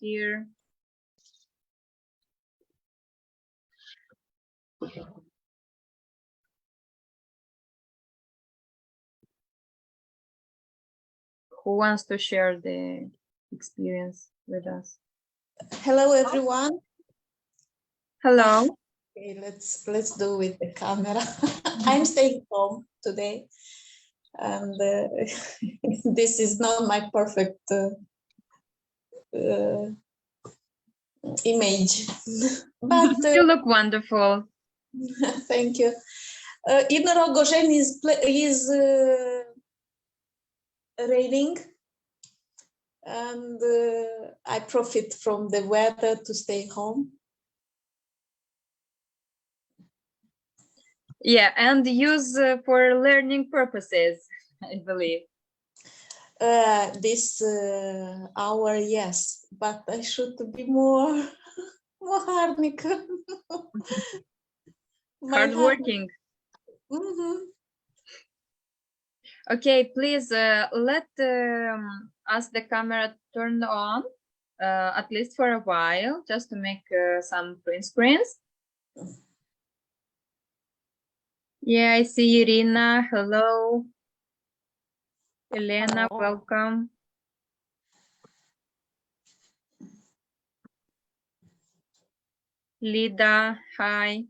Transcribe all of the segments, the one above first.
here. Who wants to share the experience with us? Hello, everyone. Hello. Okay, let's do with the camera. I'm staying home today, and this is not my perfect image, but You look wonderful. thank you. Inner Rogozhen is raining, and I profit from the weather to stay home. Yeah, and use for learning purposes, I believe. This hour, yes, but I should be more hardworking. Okay, please let us the camera turned on, at least for a while, just to make some print screens. Yeah, I see Irina. Hello. Elena, welcome. Lida, hi.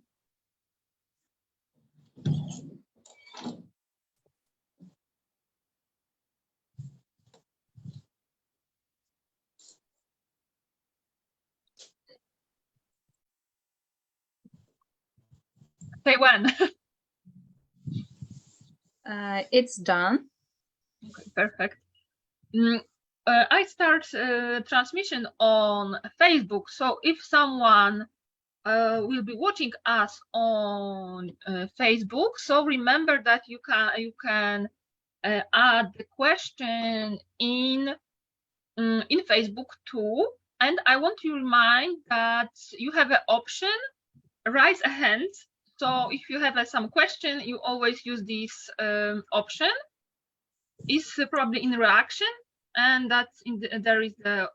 Say when. It's done. Okay, perfect. I start transmission on Facebook. So if someone will be watching us on Facebook, so remember that you can add the question in Facebook too. And I want to remind that you have an option, raise a hand. So if you have some question, you always use this option. Is probably in reaction, and that's there is the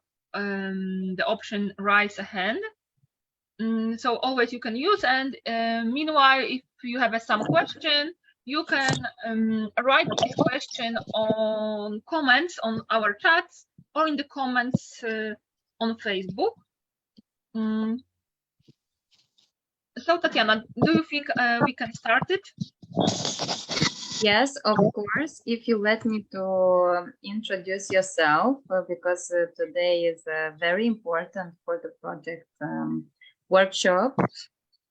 option raise a hand. So always you can use. And meanwhile, if you have some question, you can write this question on comments on our chats or in the comments on Facebook. So Tatiana, do you think we can start it? Yes, of course. If you let me to introduce yourself, because today is very important for the project workshop,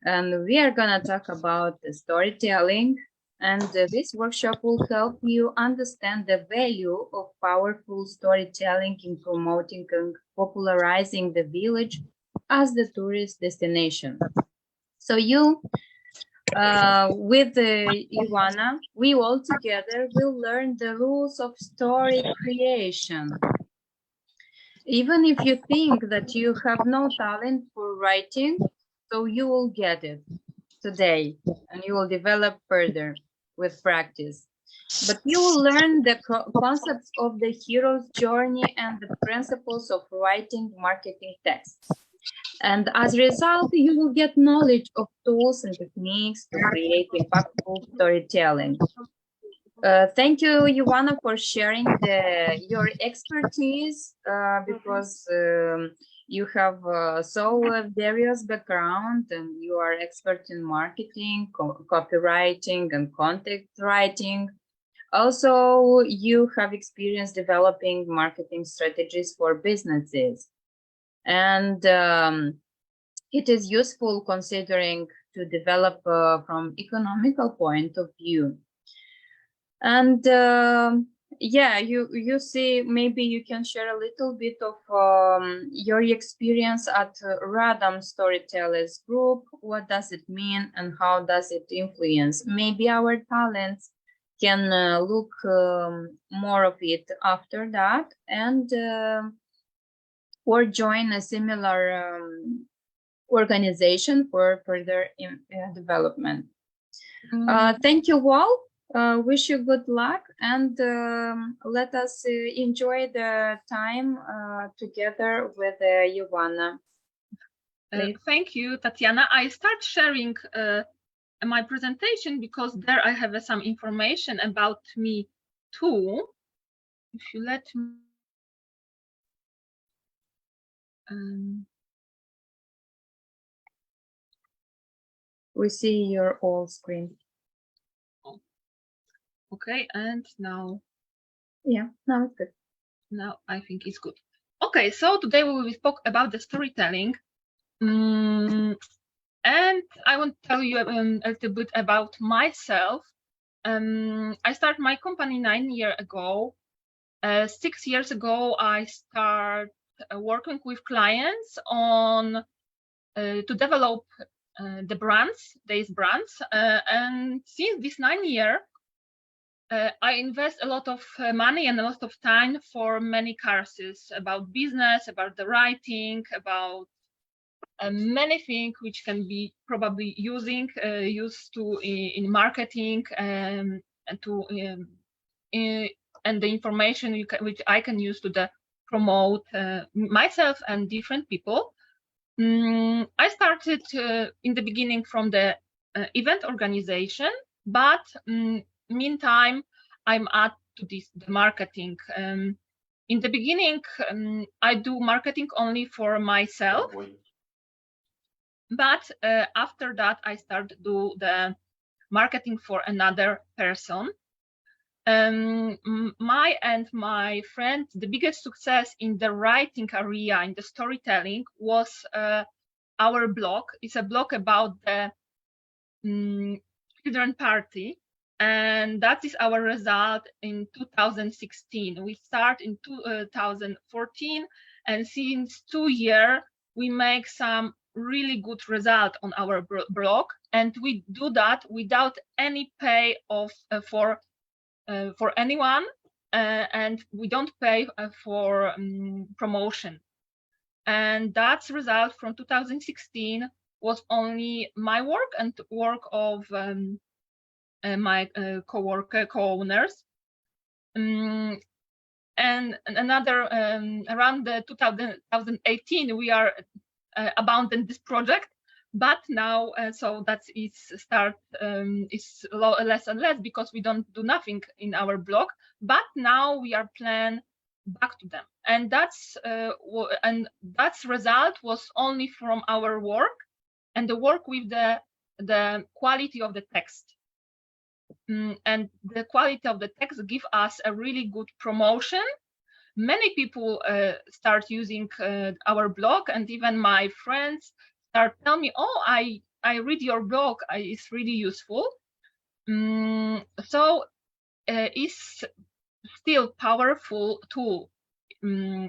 and we are going to talk about the storytelling, and this workshop will help you understand the value of powerful storytelling in promoting and popularizing the village as the tourist destination. So you with Joanna, we all together will learn the rules of story creation. Even if you think that you have no talent for writing, so you will get it today and you will develop further with practice. But you will learn the concepts of the hero's journey and the principles of writing marketing texts. And as a result, you will get knowledge of tools and techniques to create impactful storytelling. Thank you, Joanna, for sharing your expertise, because you have so various background, and you are expert in marketing, copywriting, and content writing. Also, you have experience developing marketing strategies for businesses. And it is useful considering to develop from economical point of view. And yeah, you see, maybe you can share a little bit of your experience at Radom Storytellers Group. What does it mean and how does it influence? Maybe our talents can look more of it after that, and or join a similar organization for further development. Thank you all. Wish you good luck, and let us enjoy the time together with Joanna. Thank you, Tatiana. I start sharing my presentation because there I have some information about me too. If you let me. We see your old screen. Okay, and now. Yeah, now it's good. Now I think it's good. Okay, so today we will talk about the storytelling. And I want to tell you a little bit about myself. I started my company 9 years ago. 6 years ago, I started working with clients on to develop the brands, these brands. And since this 9 years, I invest a lot of money and a lot of time for many courses about business, about the writing, about many things which can be probably used to in marketing and to and the information which I can use to promote myself and different people. I started in the beginning from the event organization, but meantime I'm add to this the marketing. In the beginning, I do marketing only for myself. But after that, I started to do the marketing for another person. My and my friend, the biggest success in the writing area, in the storytelling, was our blog. It's a blog about the children party. And that is our result in 2016. We start in 2014, and since 2 years, we make some really good result on our blog, and we do that without any pay of for anyone, and we don't pay for promotion. And that's result from 2016 was only my work and work of my co-owners. And another around the 2018 we are abandoned this project, but now so that is start is less and less because we don't do nothing in our blog, but now we are plan back to them, and that's result was only from our work and the work with the quality of the text. And the quality of the text give us a really good promotion. Many people start using our blog, and even my friends start telling me, "Oh, I read your blog. It's really useful." So it's still powerful tool.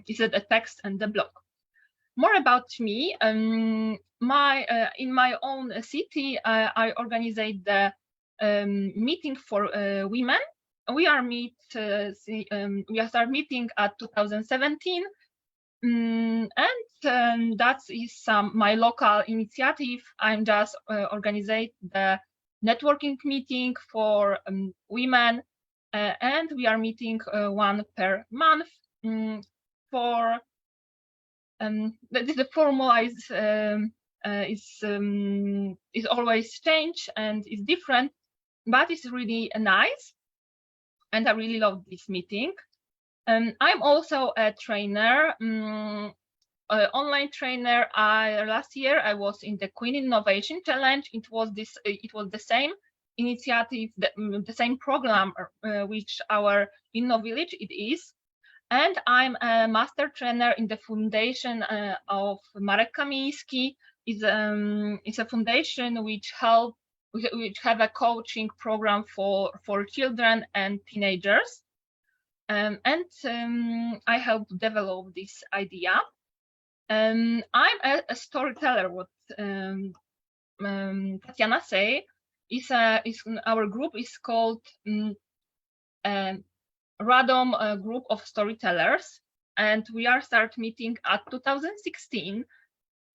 Is it a text and the blog? More about me. In my own city, I organize the meeting for women. We are we start meeting at 2017, and that is my local initiative. I'm just organizing the networking meeting for women, and we are meeting one per month for the formula is always change and is different, but it's really nice, and I really love this meeting. I'm also a trainer, online trainer. Last year I was in the Queen Innovation Challenge. It was the same initiative, the same program which our InnoVillage it is. And I'm a master trainer in the foundation of Marek Kamiński. It's a foundation which have a coaching program for children and teenagers. And I helped develop this idea. I'm a storyteller. What Tatiana say is our group is called Radom Group of Storytellers, and we are start meeting at 2016,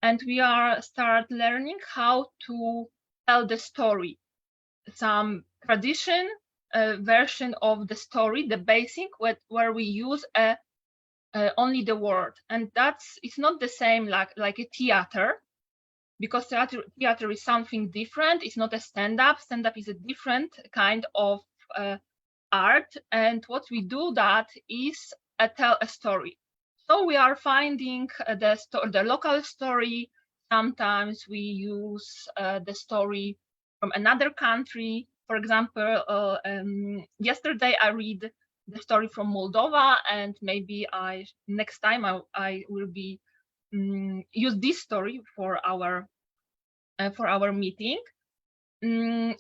and we are start learning how to tell the story, some tradition version of the story, the basic, where we use only the word, and it's not the same like a theater, because theater is something different. It's not a stand-up. Stand-up is a different kind of art, and what we do that is tell a story. So we are finding the local story. Sometimes we use the story from another country. For example, yesterday I read the story from Moldova, and maybe next time I will be use this story for our meeting. And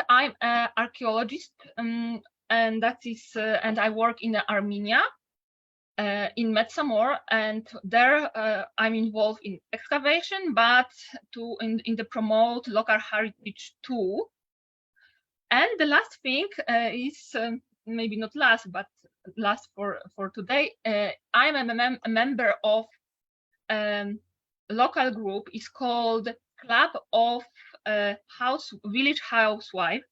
I'm an archaeologist, and I work in Armenia, in Mestamor, and there I'm involved in excavation, but in the promote local heritage too. And the last thing is maybe not last, but last for today. I'm a member of local group. Is called Club of Village Housewife.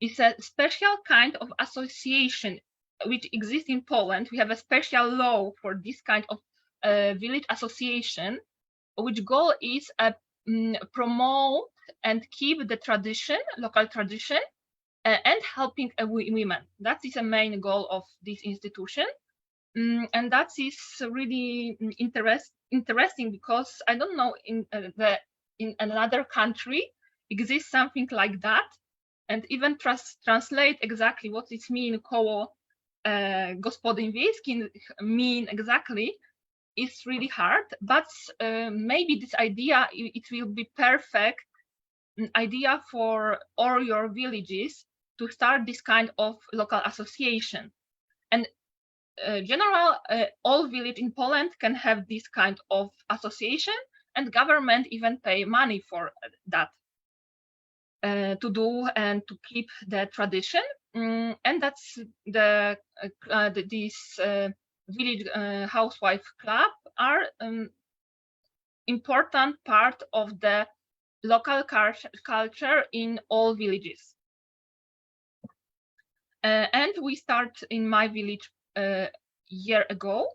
It's a special kind of association which exists in Poland. We have a special law for this kind of village association, which goal is promote and keep the tradition, local tradition, and helping women. That is a main goal of this institution. And that is really interesting, because I don't know in another country exists something like that, and even translate exactly what it mean koło gospodyń wiejskich mean exactly is really hard. But maybe this idea, it will be perfect idea for all your villages to start this kind of local association. And general, all village in Poland can have this kind of association, and government even pay money for that to do and to keep the tradition. And that's this village housewife club are important part of the local culture in all villages. And we start in my village a year ago,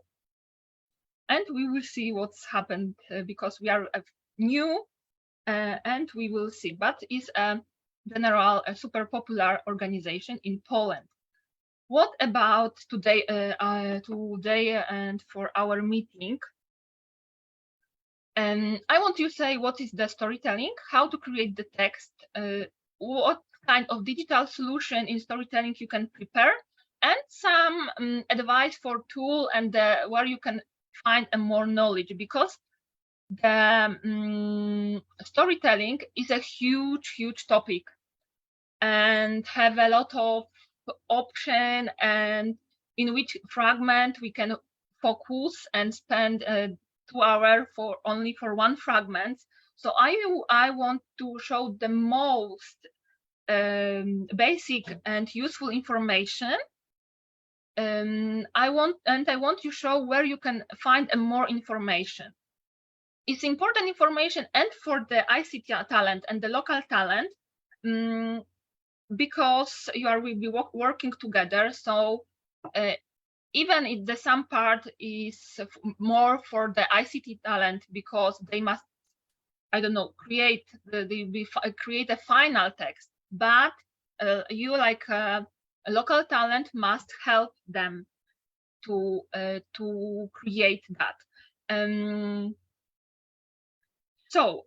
and we will see what's happened, because we are new, and we will see. But it's a super popular organization in Poland. What about today? Today and for our meeting, I want to say what is the storytelling, how to create the text, what kind of digital solution in storytelling you can prepare, and some advice for tool and where you can find more knowledge, because the storytelling is a huge topic and have a lot of option, and in which fragment we can focus and spend 2 hours only for one fragment. So I want to show the most basic and useful information. I want to show where you can find more information. It's important information, and for the ICT talent and the local talent, because will be working together. So even if some part is more for the ICT talent, because they must, I don't know, create a final text, but you like a local talent must help them to create that. So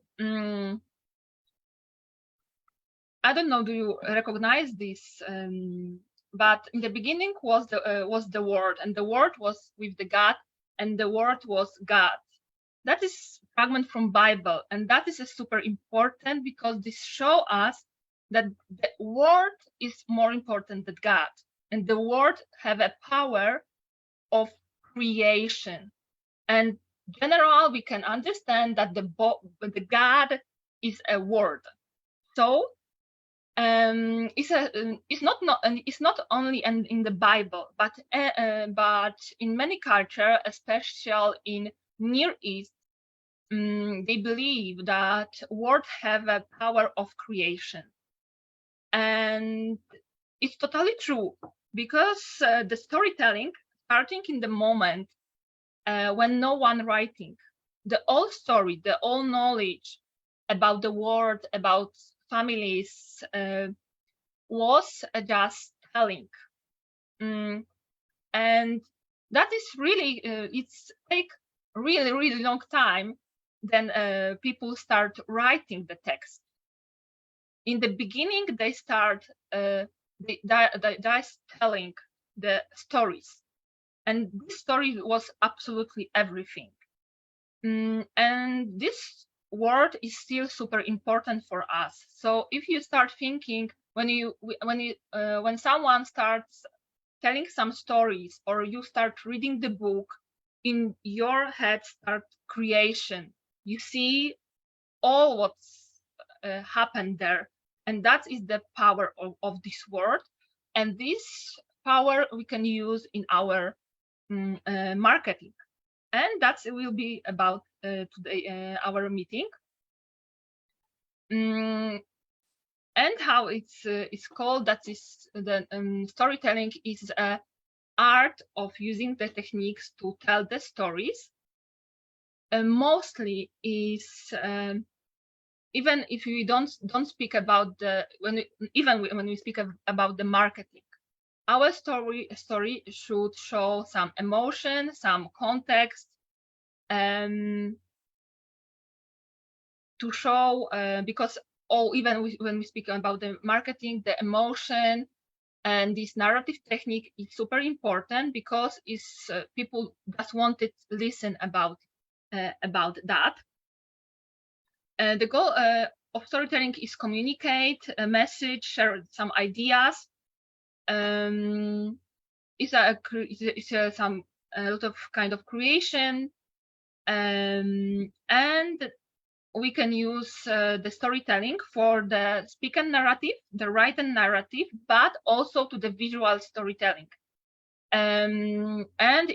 I don't know, do you recognize this? But in the beginning was the word, and the word was with the God, and the word was God. That is fragment from Bible, and that is super important, because this show us that the word is more important than God, and the word have a power of creation. And general, we can understand that the God is a word. So it's not only in the Bible, but in many cultures, especially in Near East, they believe that words have a power of creation, and it's totally true, because the storytelling starting in the moment when no one writing, the old story, the old knowledge about the world, about families was just telling. And that is really, it's take really long time. Then people start writing the text. In the beginning, they start telling the stories, and this story was absolutely everything. And this word is still super important for us. So if you start thinking when someone starts telling some stories, or you start reading the book, in your head start creation. You see all what's happened there, and that is the power of this word. And this power we can use in our marketing, and that will be about today our meeting. And how it's called, that is the storytelling is a art of using the techniques to tell the stories. Mostly is even if we don't speak about the when we speak about the marketing, our story should show some emotion, some context, to show because even when we speak about the marketing, the emotion and this narrative technique is super important, because it's people just wanted to listen about that. The goal of storytelling is communicate a message, share some ideas. It's a lot of kind of creation, and we can use the storytelling for the spoken narrative, the written narrative, but also to the visual storytelling. And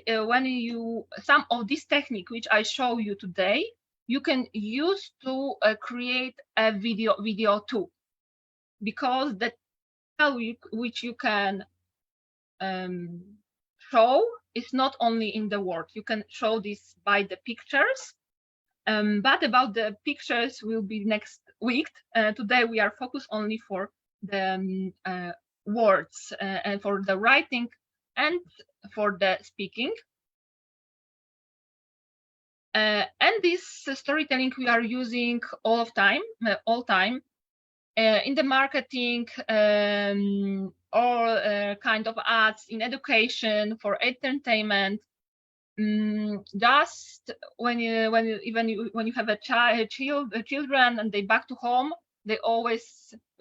when you some of this technique which I show you today, you can use to create a video too, because the which you can show is not only in the word. You can show this by the pictures. But about the pictures will be next week. Today we are focused only for the words and for the writing and for the speaking. And this storytelling we are using all time in the marketing, or kind of ads, in education, for entertainment. Just when you have children and they back to home, we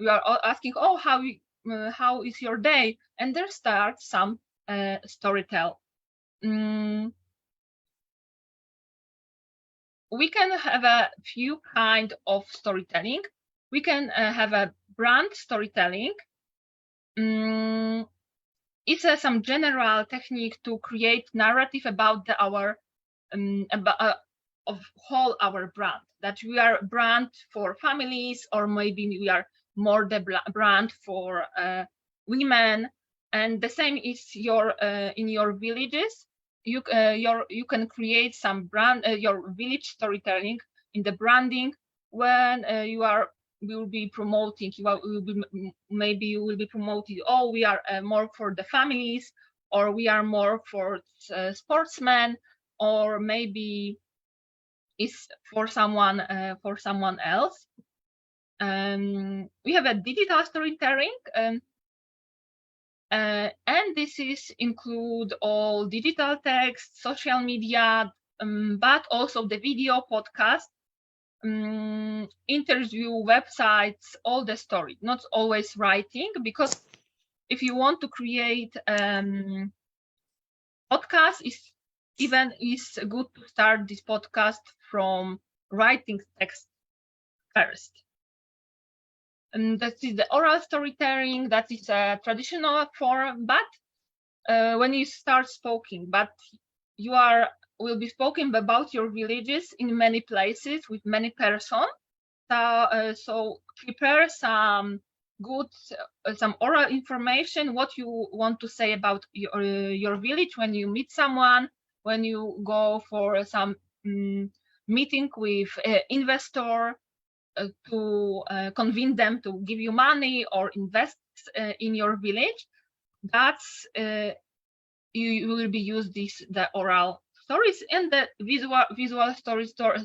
are asking, oh, how is your day? And there starts some storytell. We can have a few kind of storytelling. We can have a brand storytelling. It's some general technique to create narrative about our of whole our brand, that we are a brand for families, or maybe we are more the brand for women. And the same is in your villages. You can create some brand, your village storytelling in the branding, when you will be promoting. Maybe you will be promoting, oh, we are more for the families, or we are more for sportsmen, or maybe it's for someone else. We have a digital storytelling, and this is include all digital text, social media, but also the video, podcast, interview, websites, all the story, not always writing, because if you want to create podcast, is good to start this podcast from writing text first. And that is the oral storytelling. That is a traditional form, but when you start speaking, but you will be spoken about your villages in many places with many persons. So prepare some good some oral information, what you want to say about your village when you meet someone, when you go for some meeting with investor to convince them to give you money or invest in your village. That's you will be used the oral stories, and the visual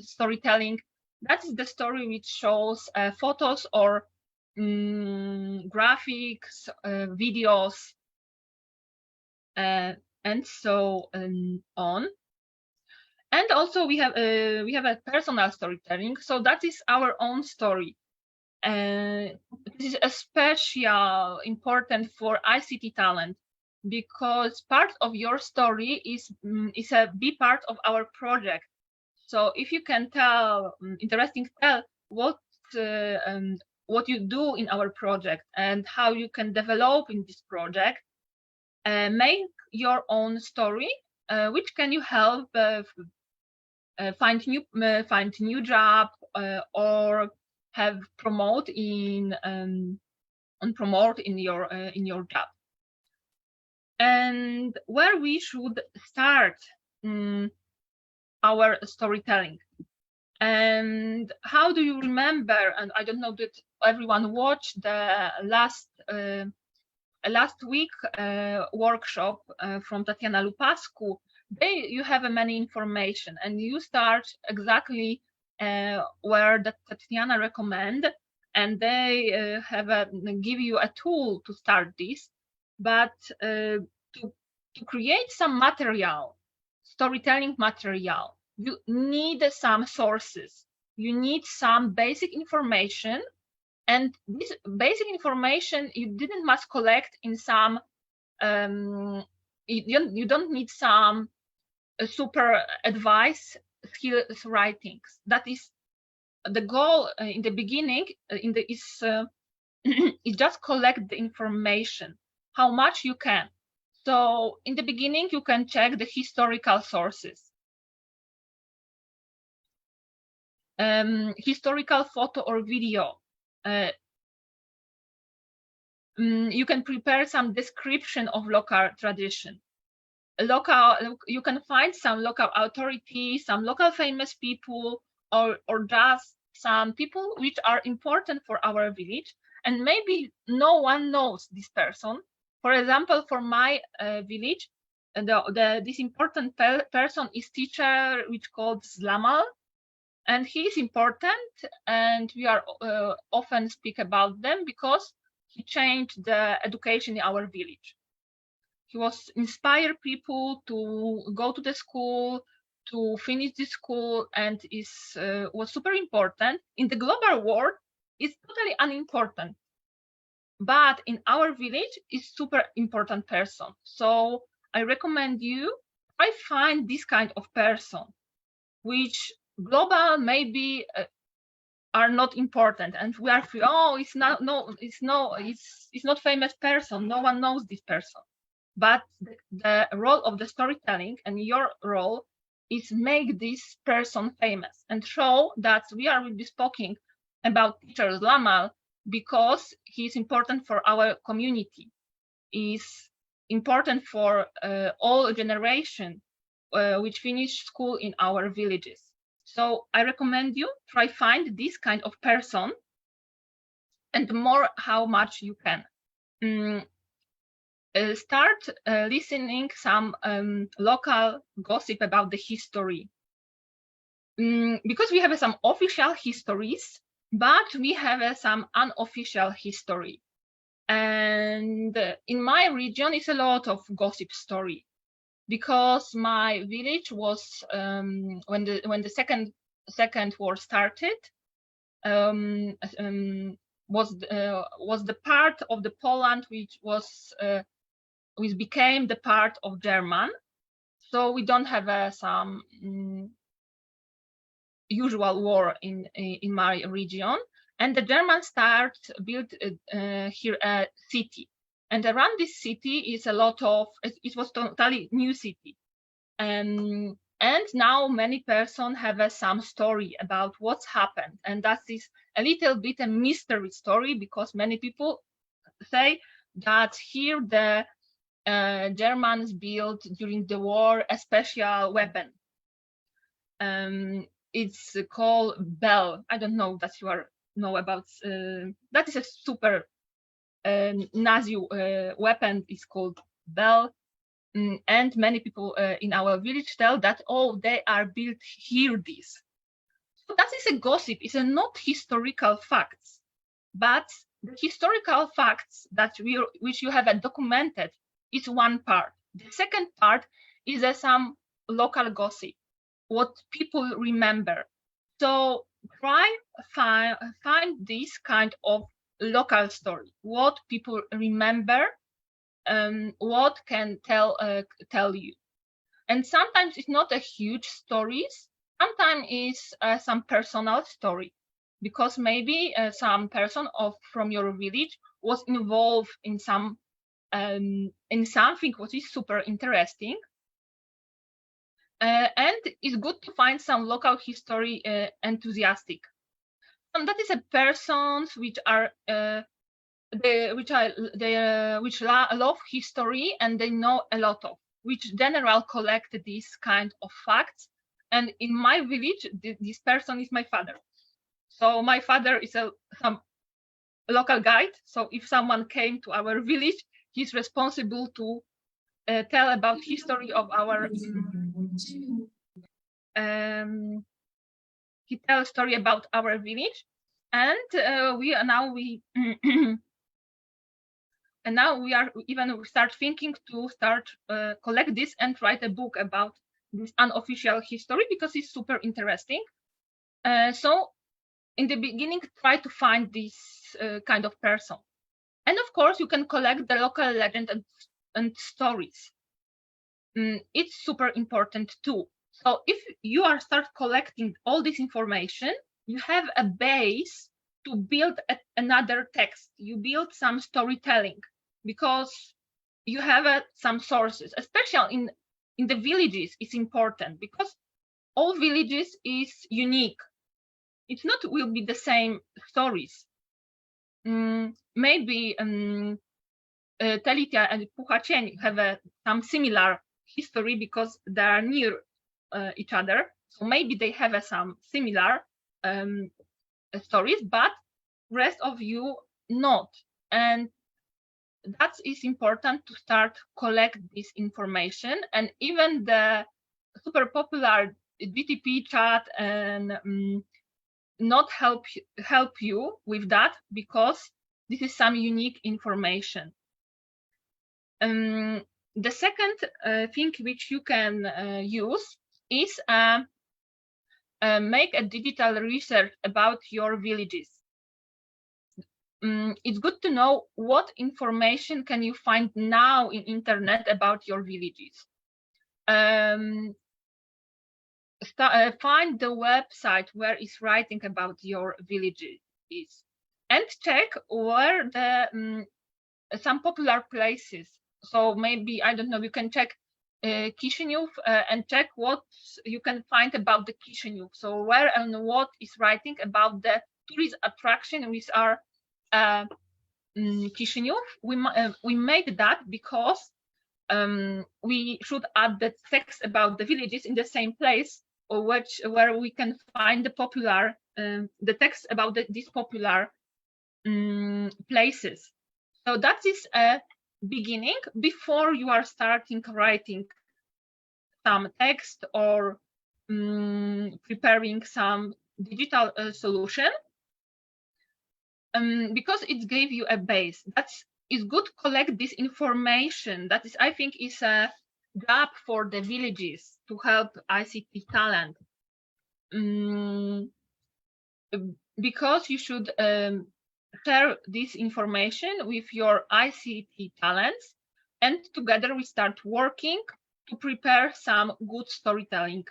storytelling. That is the story which shows photos or graphics, videos, and so on. And also we have a personal storytelling. So that is our own story. This is especially important for ICT talent, because part of your story is a big part of our project. So if you can tell what you do in our project and how you can develop in this project, make your own story, which can you help find new job or have promote in your job. And where we should start our storytelling, and how do you remember? And I don't know that everyone watched the last week workshop from Tatiana Lupascu. You have many information, and you start exactly where the Tatiana recommend, and they give you a tool to start this. But to create some material, storytelling material, you need some sources. You need some basic information, and this basic information you must collect in some. You don't need some super advice skills writings. That is the goal in the beginning. Is just collect the information, how much you can. So in the beginning, you can check the historical sources, historical photo or video. You can prepare some description of local tradition. You can find some local authorities, some local famous people, or just some people which are important for our village, and maybe no one knows this person. For example, for my village, this important person is teacher which called Zlamal, and he is important, and we are often speak about them because he changed the education in our village. He was inspire people to go to the school, to finish the school, and was super important. In the global world, it's totally unimportant, but in our village, is super important person. So I recommend you try find this kind of person, which global maybe are not important, and we are it's not famous person. No one knows this person. But the role of the storytelling and your role is make this person famous and show that we will be speaking about teacher Zlamal because he is important for our community, is important for all generation which finish school in our villages. So I recommend you try find this kind of person, and more how much you can. Start listening some local gossip about the history, because we have some official histories, but we have some unofficial history. And in my region is a lot of gossip story, because my village was when the second war started, was the part of the Poland which became the part of German. So we don't have some usual war in my region, and the Germans built here a city, and around this city is a lot of, it was totally new city, and And now many persons have some story about what's happened, and that is a little bit a mystery story, because many people say that here the Germans built during the war a special weapon. It's called bell. I don't know that you know about. That is a super Nazi weapon. It's called bell. And many people in our village tell that, oh, they are built here this. So that is a gossip. It's a not historical facts, but the historical facts that which you have documented is one part. The second part is some local gossip, what people remember. So try find this kind of local story, what people remember, what can tell you. And sometimes it's not a huge stories. Sometimes it's some personal story, because maybe some person from your village was involved in something what is super interesting. And it's good to find some local history enthusiastic. And that is a persons which love history, and they know a lot of, which general collect these kind of facts. And in my village, this person is my father. So my father is some local guide. So if someone came to our village, he's responsible to tell about history of our. He tells story about our village, and we start thinking to collect this and write a book about this unofficial history, because it's super interesting. So in the beginning, try to find this kind of person. And of course, you can collect the local legend and stories. It's super important too. So if you start collecting all this information, you have a base to build another text. You build some storytelling, because you have some sources, especially in the villages. It's important, because all villages is unique. It's not will be the same stories. Maybe Telitia and Puchaceni have some similar history, because they are near each other. So maybe they have some similar stories, but rest of you not. And that is important to start collect this information. And even the super popular DTP chat and not help you with that, because this is some unique information. The second thing which you can use is make a digital research about your villages. It's good to know what information can you find now in internet about your villages. Find the website where it's writing about your villages, and check where the some popular places. So maybe, I don't know, you can check Chisinau and check what you can find about the Chisinau. So where and what is writing about the tourist attraction which are Chisinau. We made that because we should add the text about the villages in the same place, or where we can find the popular the text about these popular places. So that is a beginning before you are starting writing some text or preparing some digital solution, because it gave you a base. It's good to collect this information. That is, I think, is a gap for the villages to help ICT talent, because you should share this information with your ICT talents, and together we start working to prepare some good storytelling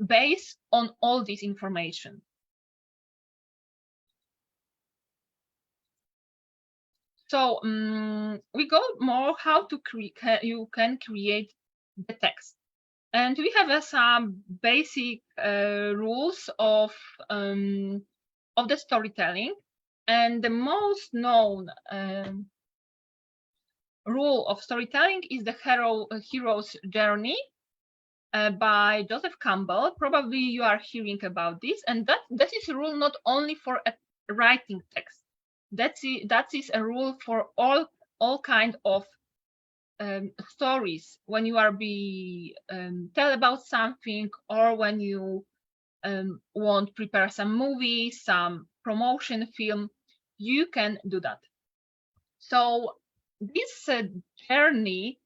based on all this information. So we go more how to you can create the text. And we have some basic rules of the storytelling. And the most known rule of storytelling is the hero's journey by Joseph Campbell. Probably you are hearing about this, and that is a rule not only for a writing text. That is a rule for all kind of stories. When you are tell about something, or when you want to prepare some movie, some promotion film, you can do that. So this journey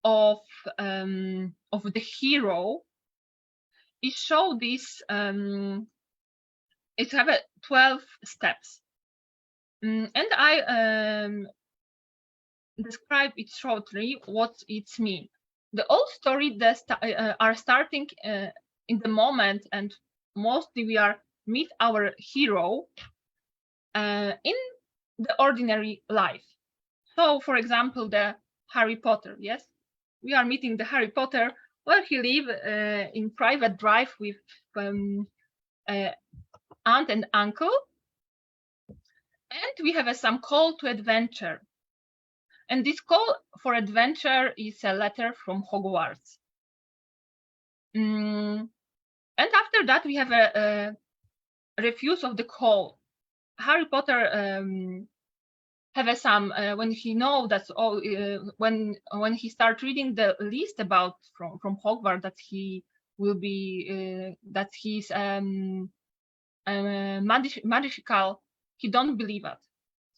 of the hero is show this it have 12 steps, and I describe it shortly what it means. The old story are starting in the moment, and mostly we are meet our hero in the ordinary life. So, for example, the Harry Potter. Yes, we are meeting the Harry Potter where he live in private drive with aunt and uncle, and we have some call to adventure. And this call for adventure is a letter from Hogwarts. And after that, we have a refuse of the call. Harry Potter have some when he know that when he start reading the list about from Hogwarts that he will be that he's magical, he don't believe it.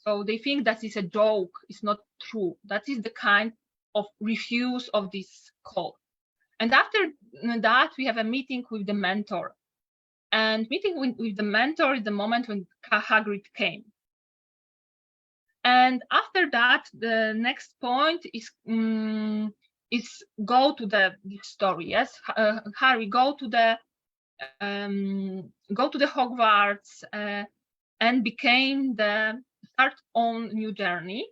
So they think that is a joke. It's not true. That is the kind of refuse of this call. And after that, we have a meeting with the mentor. And meeting with the mentor is the moment when Hagrid came. And after that, the next point is go to the story. Yes, Harry go to the Hogwarts and became start on new journey.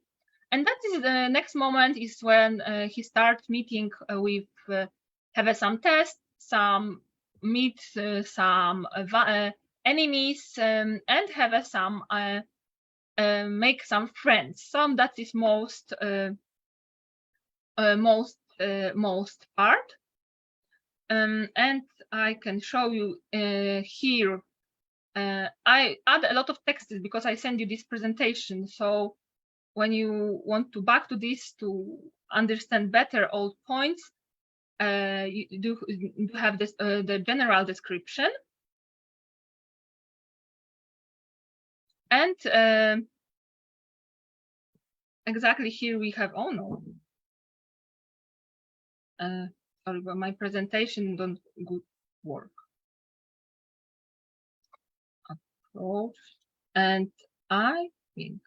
And that is the next moment is when he starts meeting with have some tests, some meet some enemies, and have some make some friends. Some that is most part. And I can show you here. I add a lot of texts because I send you this presentation. So when you want to back to this to understand better all points, you do have this the general description. And exactly here we have, oh no, sorry, but my presentation don't good work. Approach, and I think,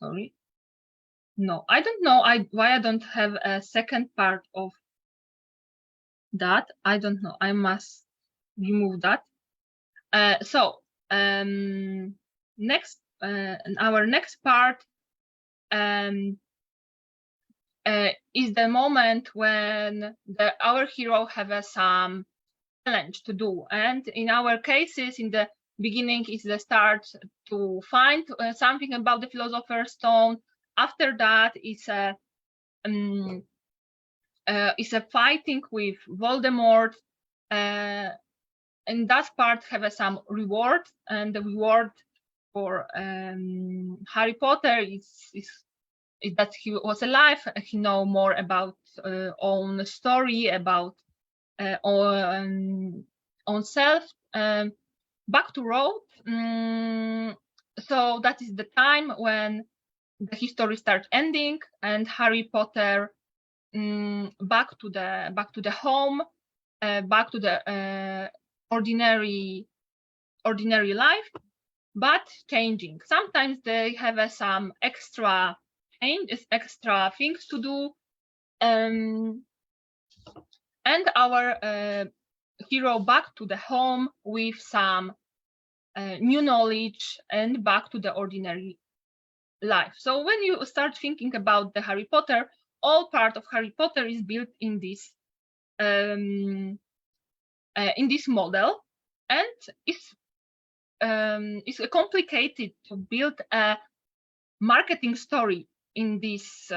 sorry, no, I don't know why I don't have a second part of that. I don't know. I must remove that. So next, our next part is the moment when our hero have some challenge to do, and in our cases, in the beginning is the start to find something about the Philosopher's Stone. After that is a fighting with Voldemort. And that part have some reward, and the reward for Harry Potter is that he was alive. He know more about own story, about own self. Back to road. So that is the time when the history starts ending, and Harry Potter back to the home, back to the ordinary life, but changing. Sometimes they have some extra changes, extra things to do, and our hero back to the home with some new knowledge and back to the ordinary life. So when you start thinking about the Harry Potter, all part of Harry Potter is built in this in this model, and it's complicated to build a marketing story in this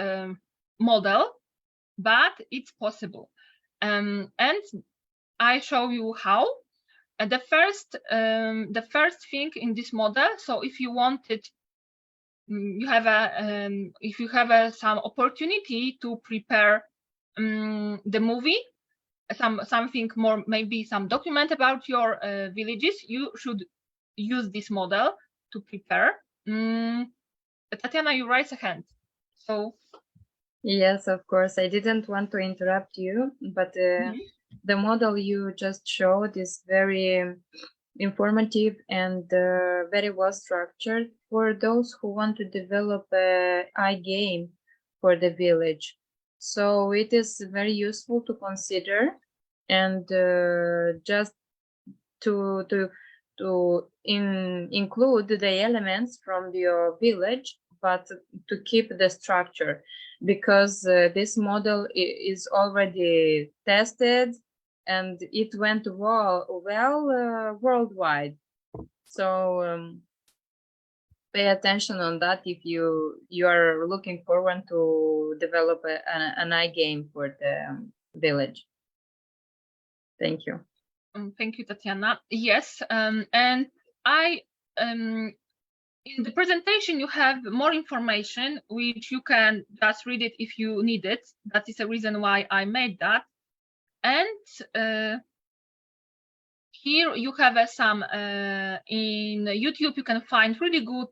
model, but it's possible. And I show you how. The first thing in this model. So if you wanted, you have some opportunity to prepare the movie, something more, maybe some document about your villages, you should use this model to prepare. Tatiana, you raise a hand. So yes, of course, I didn't want to interrupt you, but the model you just showed is very informative and very well structured for those who want to develop a iGame for the village. So it is very useful to consider, and just to include the elements from your village, but to keep the structure, because this model is already tested and it went well worldwide. So pay attention on that if you are looking forward to develop an iGame for the village. Thank you. Thank you, Tatiana. Yes, and I in the presentation you have more information which you can just read it if you need it. That is the reason why I made that. And here you have some in YouTube you can find really good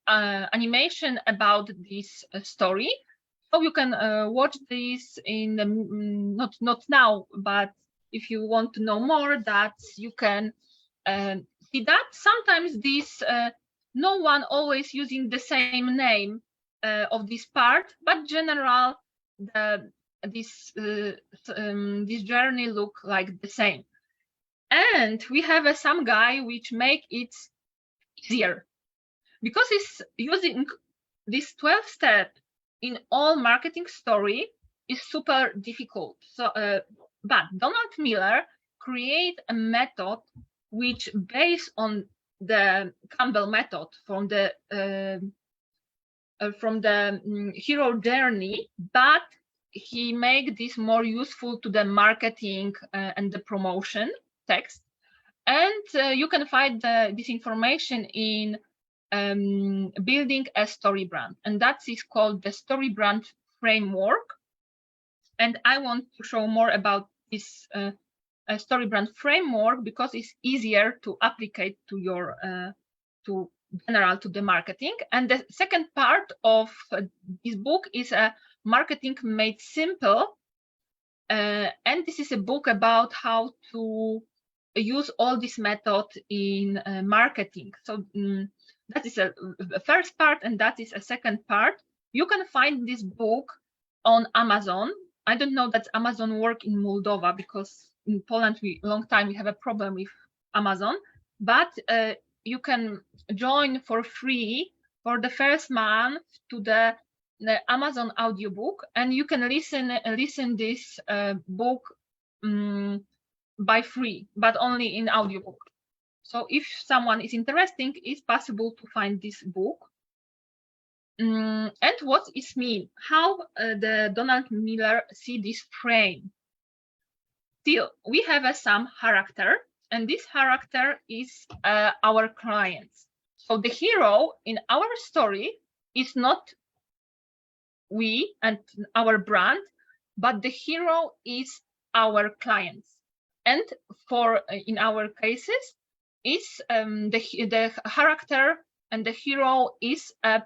animation about this story. So you can watch this in not now, but if you want to know more, that you can see that. Sometimes this no one always using the same name of this part, but general this journey look like the same. And we have some guy which make it easier, because it's using this 12 step in all marketing story is super difficult. So but Donald Miller create a method which based on the Campbell method from the hero journey, but he make this more useful to the marketing and the promotion text. And you can find this information in building a story brand, and that is called the story brand framework. And I want to show more about this story brand framework because it's easier to apply to your to the marketing. And the second part of this book is a marketing made simple, and this is a book about how to use all this method in marketing. So that is a first part, and that is a second part. You can find this book on Amazon. I don't know that Amazon work in Moldova, because in Poland long time we have a problem with Amazon, but you can join for free for the first month to the Amazon audiobook, and you can listen this book by free, but only in audiobook. So if someone is interested, it's possible to find this book. And what is mean? How the Donald Miller see this frame? Still, we have some character, and this character is our clients. So the hero in our story is not we and our brand, but the hero is our clients. And for in our cases, is the character and the hero is a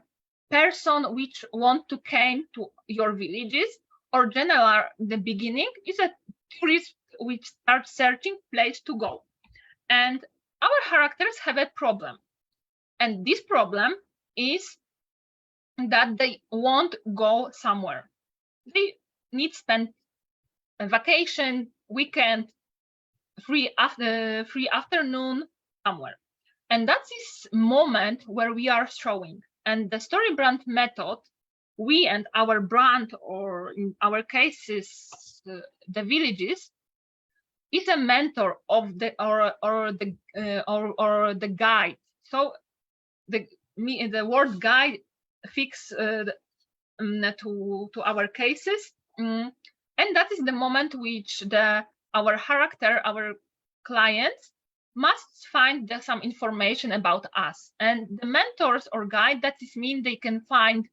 person which want to came to your villages, or general the beginning is a tourist which start searching place to go. And our characters have a problem, and this problem is that they won't go somewhere. They need spend a vacation, weekend, free afternoon somewhere. And that's this moment where we are showing. And the story brand method, we and our brand, or in our cases, the villages is a mentor of the or the guide. So the word guide fix to our cases, and that is the moment which our character, our clients must find some information about us. And the mentors or guide, that is mean they can find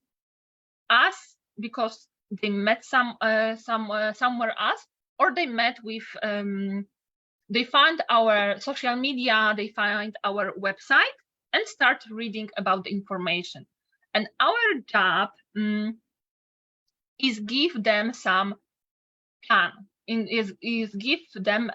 us because they met somewhere else, or they met with they find our social media, they find our website and start reading about the information. And our job is give them some plan, is give them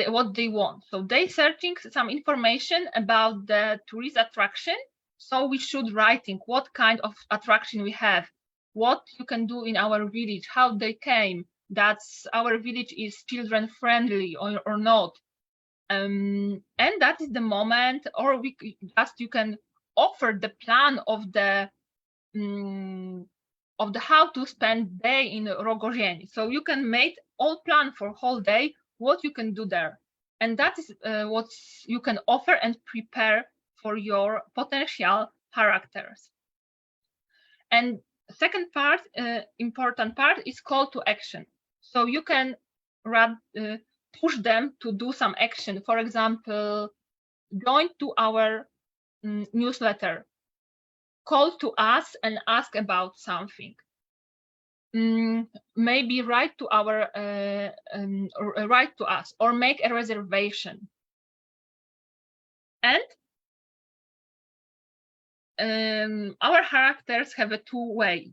what they want. So they searching some information about the tourist attraction. So we should writing what kind of attraction we have, what you can do in our village, how they came, that's our village is children friendly or not. And that is the moment, or you can offer the plan of the how to spend day in Rogozieni. So you can make all plan for whole day, what you can do there. And that is what you can offer and prepare for your potential characters. And second part, important part, is call to action. So you can push them to do some action. For example, join to our newsletter, call to us and ask about something. Maybe write to us or make a reservation. And our characters have a two-way.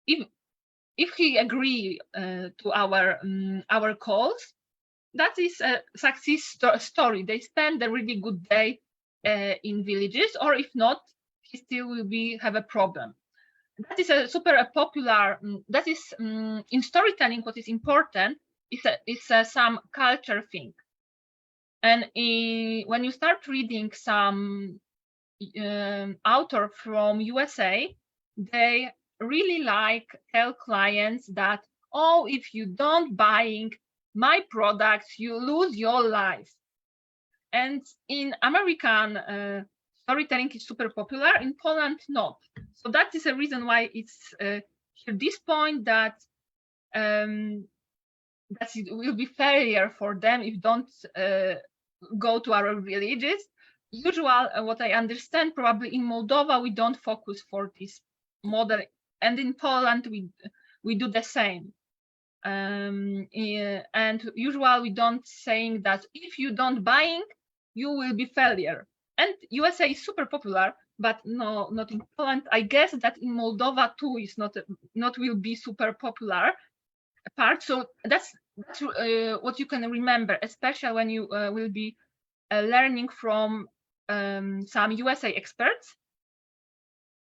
If he agree to our calls, that is a success story. They spend a really good day in villages, or if not, he still will have a problem. That is a super popular. That is in storytelling. What is important is some culture thing. And when you start reading some author from USA, they really tell clients that, oh, if you don't buying my products, you lose your life. And in American storytelling is super popular, in Poland not. So that is a reason why it's at this point that it will be failure for them if don't go to our villages. Usual, what I understand, probably in Moldova we don't focus for this model, and in Poland we do the same. And usually we don't saying that if you don't buying, you will be failure. And USA is super popular, but no, not in Poland. I guess that in Moldova too is not will be super popular part. So that's what you can remember, especially when you will be learning from some USA experts.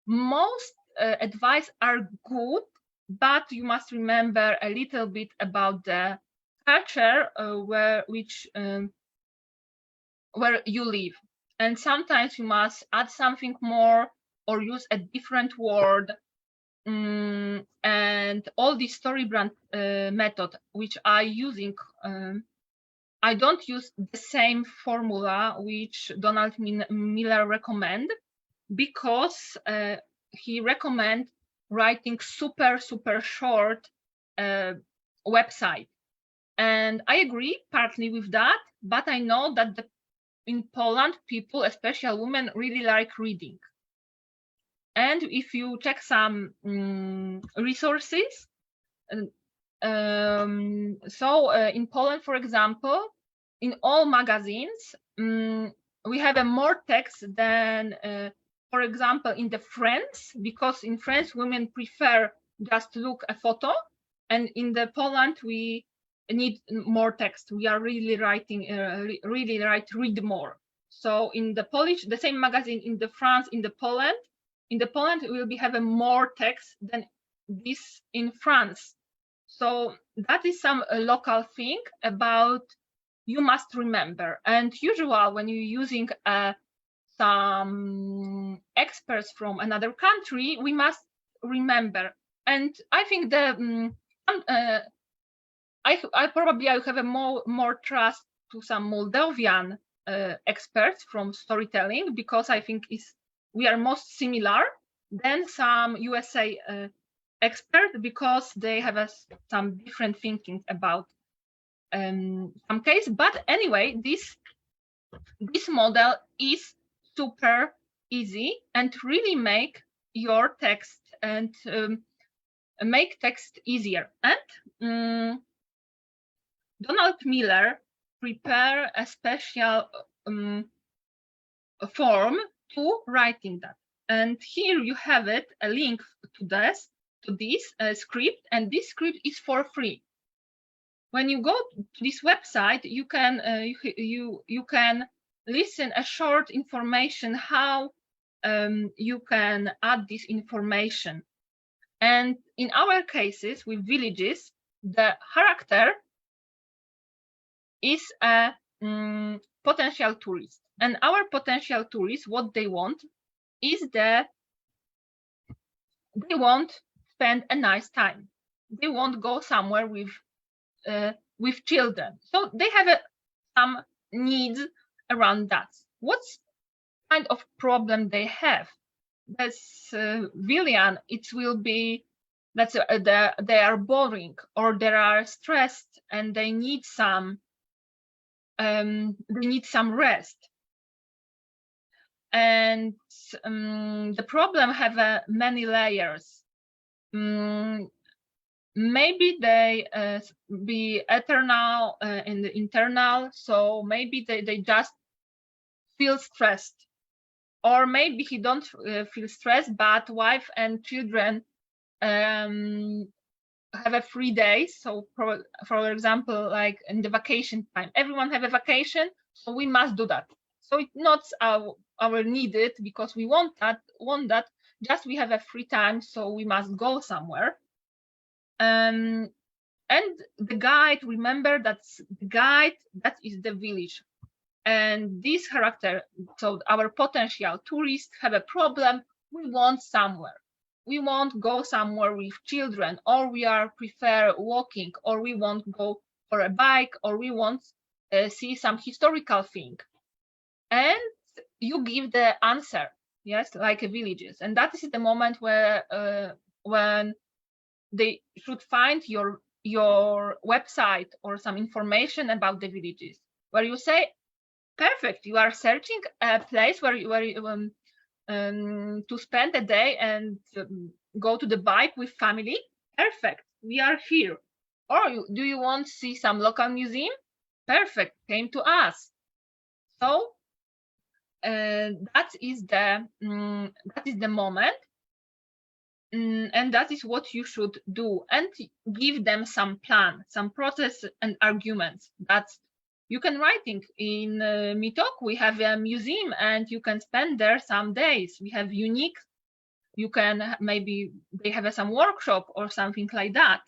Most advice are good, but you must remember a little bit about the culture where you live. And sometimes you must add something more or use a different word. And all the story brand method, which I using, I don't use the same formula which Donald Miller recommend, because he recommend writing super short website. And I agree partly with that, but I know that in Poland, people, especially women, really like reading. And if you check some resources, so in Poland, for example, in all magazines, we have more text than, for example, in the France, because in France, women prefer just to look a photo, and in the Poland, we need more text. We are really writing, read more. So in the Polish, the same magazine in the France, in the Poland we will have more text than this in France. So that is some local thing about you must remember. And usually when you're using some experts from another country, we must remember And I think the I probably have a more trust to some Moldovan experts from storytelling, because I think we are most similar than some USA expert, because they have some different thinking about some case. But anyway, this model is super easy and really make your text and make text easier. And Donald Miller prepare a special form to writing that. And here you have it, a link to this script, and this script is for free. When you go to this website, you can listen a short information how you can add this information. And in our cases with villages, the character is a potential tourist, and our potential tourists, what they want is they want spend a nice time. They won't go somewhere with children, so they have some needs around that. What kind of problem they have? This villain, it will be that they are boring, or they are stressed and they need some rest. And the problem have many layers. Maybe they be eternal and internal, so maybe they just feel stressed, or maybe he don't feel stressed, but wife and children have a free day. So for example, like in the vacation time, everyone have a vacation, so we must do that. So it's not our needed because we want that, just we have a free time, so we must go somewhere. And the guide, remember that's the guide, that is the village. And this character, so our potential tourists have a problem. We want somewhere. We won't go somewhere with children, or we prefer walking, or we won't go for a bike, or we want see some historical thing. And you give the answer, yes, like villages. And that is the moment where when they should find your website or some information about the villages, where you say, perfect, you are searching a place where to spend a day and go to the bike with family. Perfect, we are here. Or do you want to see some local museum? Perfect, came to us. So that is the moment, and that is what you should do, and give them some plan, some process and arguments. That's you can writing in Mitok. We have a museum, and you can spend there some days. We have unique. You can maybe they have some workshop or something like that,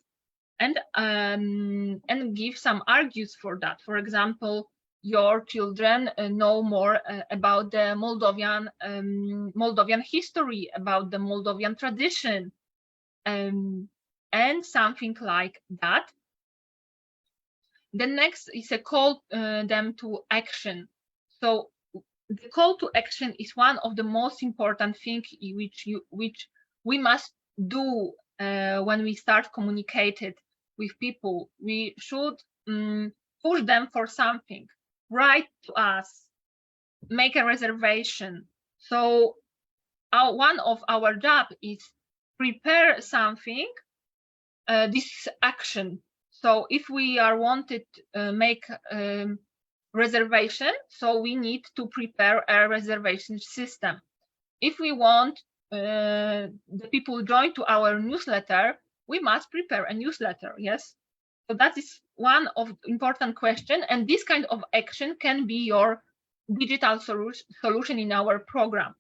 and give some argues for that. For example, your children know more about the Moldovan history, about the Moldovan tradition, and something like that. The next is a call them to action. So the call to action is one of the most important things which we must do when we start communicating with people. We should push them for something. Write to us, make a reservation. So one of our job is prepare something, this action. So if we are wanted make reservation, so we need to prepare a reservation system. If we want the people join to our newsletter, we must prepare a newsletter, yes? So that is one of important question, and this kind of action can be your digital solution in our program.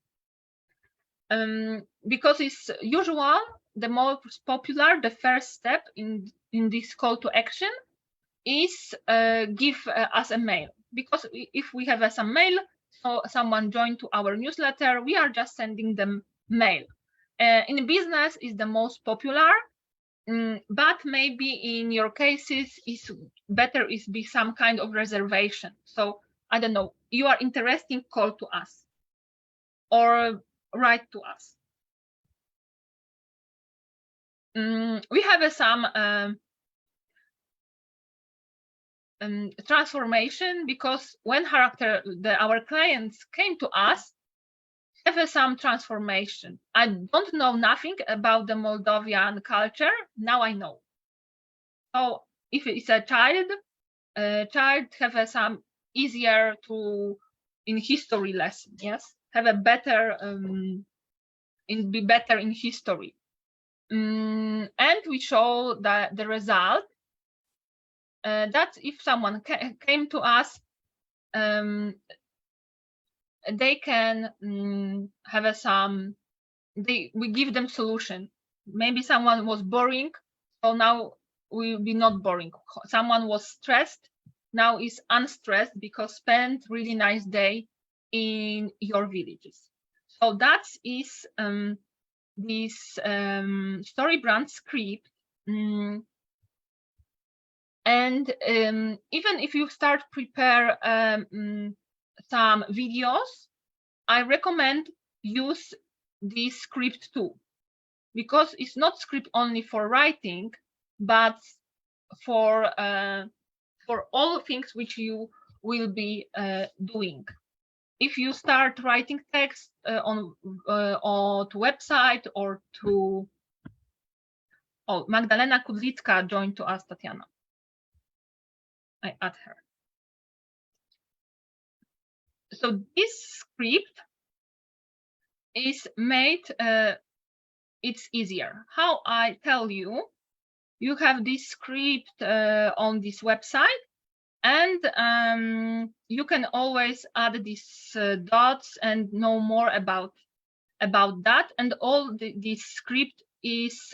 Because it's usual, the most popular, the first step in this call to action is give us a mail. Because if we have some mail, so someone joined to our newsletter, we are just sending them mail. in business is the most popular, but maybe in your cases is better is be some kind of reservation. So I don't know, you are interesting, call to us or write to us. We have some transformation, because when our clients came to us, have some transformation. I don't know nothing about the Moldovan culture. Now I know. So if it's a child have some easier to in history lesson. Yes, have a better be better in history. And we show the result that if someone came to us, they can have we give them solution. Maybe someone was boring, so now we will be not boring. Someone was stressed, now is unstressed because spent really nice day in your villages. So that is this story brand script. And even if you start prepare some videos, I recommend use this script too, because it's not script only for writing, but for all things which you will be doing. If you start writing text on or to website or to Magdalena Kudlicka joined to us, Tatiana. I add her. So this script is made, it's easier. How I tell you, you have this script on this website, and you can always add these dots and know more about that. And all this script is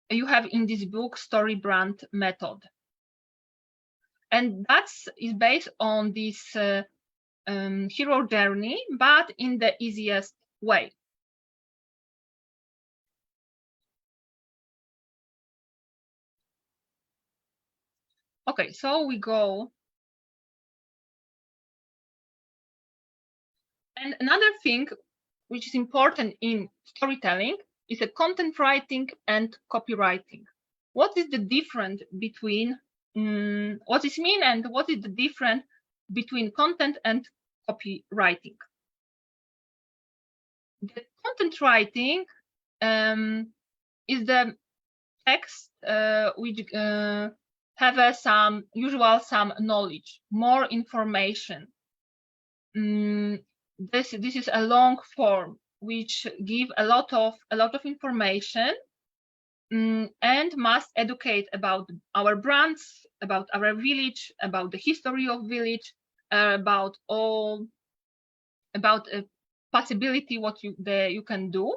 you have in this book, Story Brand Method. And that is based on this hero journey, but in the easiest way. Okay, so we go. And another thing which is important in storytelling is a content writing and copywriting. What is the difference between what is mean and what is the difference between content and copywriting? The content writing is the text which have some knowledge, more information. This is a long form which give a lot of information and must educate about our brands, about our village, about the history of village, about a possibility what you can do.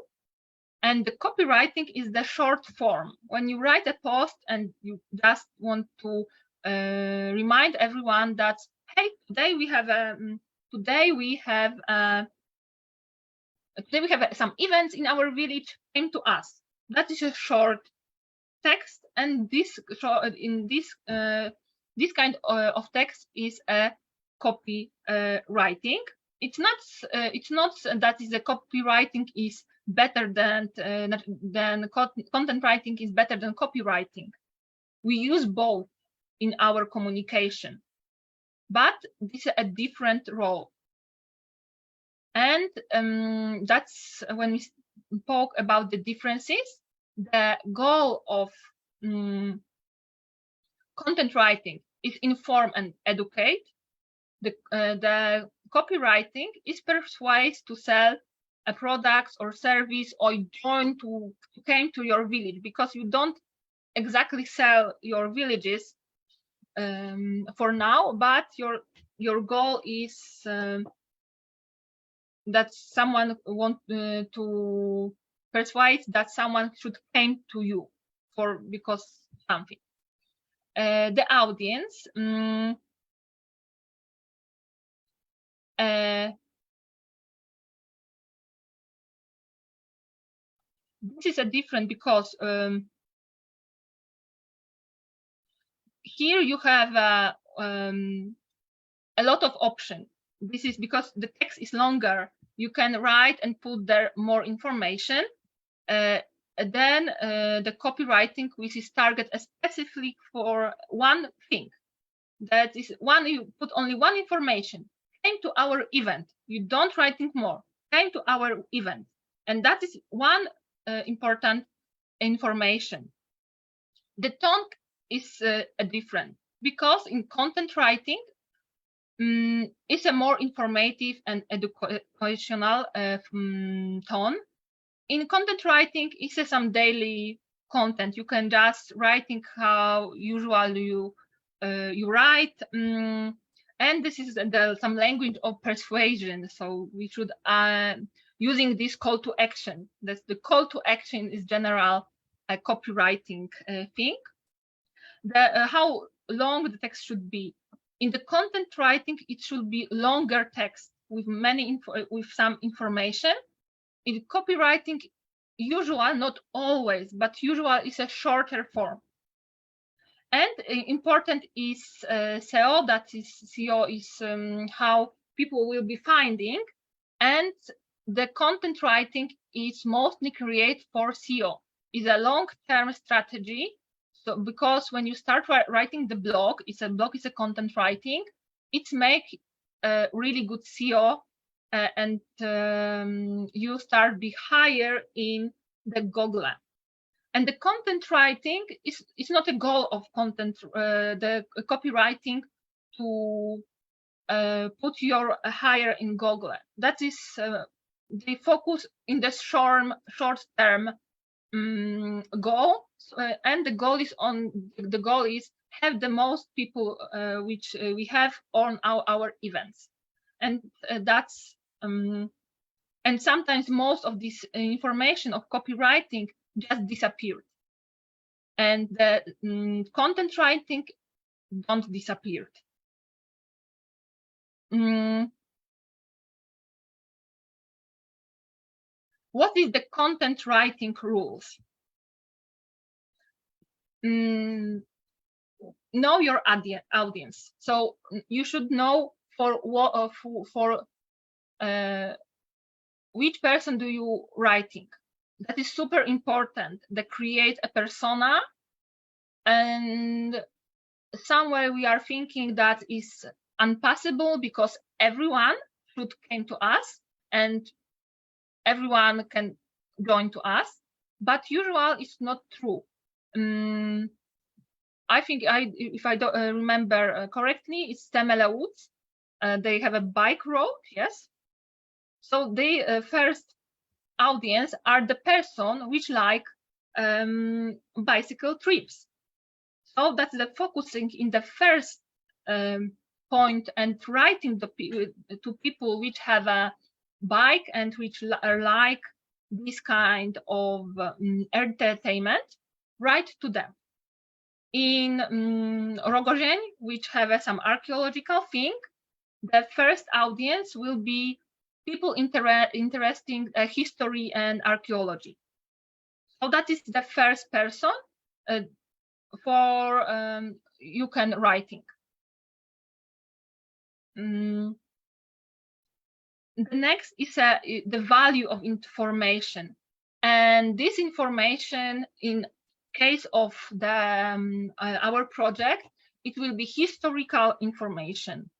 And the copywriting is the short form. When you write a post and you just want to remind everyone that, hey, today we have some events in our village, came to us. That is a short text, and this kind of text is a copywriting. It's not that is the copywriting is better than content writing is better than copywriting. We use both in our communication, but this is a different role. And that's when we talk about the differences. The goal of content writing is inform and educate. The copywriting is persuade to sell a product or service, or join to came to your village, because you don't exactly sell your villages for now, but your goal is that someone want to persuade that someone should came to you because something. The audience. this is a different because here you have a lot of options. This is because the text is longer. You can write and put there more information. Then the copywriting, which is targeted specifically for one thing. That is one, you put only one information. Came to our event. You don't writing more. Came to our event. And that is one important information. The tone is different because in content writing, it's a more informative and educational tone. In content writing, it's some daily content. You can just writing how usual you write, and this is some language of persuasion. So we should using this call to action. That's the call to action is general copywriting thing. How long the text should be. In the content writing, it should be longer text with with some information. In copywriting, usual, not always, but usual is a shorter form. And important is SEO. That is SEO is how people will be finding, and the content writing is mostly created for SEO. Is a long-term strategy. So because when you start writing the blog, it's a content writing. It make a really good SEO, and you start be higher in the Google. And the content writing is not a goal of content, the copywriting to put your higher in Google. That is the focus in the short-term goal, and the goal is have the most people which we have on our events, and that's and sometimes most of this information of copywriting just disappeared, and the content writing don't disappear. What is the content writing rules? Know your audience. So you should know for what for which person do you writing. That is super important. They create a persona, and somewhere we are thinking that is impossible because everyone should come to us and everyone can join to us, but usually it's not true. I think if I don't remember correctly, it's Temele Woods. They have a bike road, yes. So the first audience are the person which like bicycle trips. So that's the focusing in the first point and writing to people which have a bike and which like this kind of entertainment, write to them. In Rogozheny, which have some archaeological thing, the first audience will be people interesting history and archaeology. So that is the first person for you can writing. The next is the value of information, and this information, in case of the our project, it will be historical information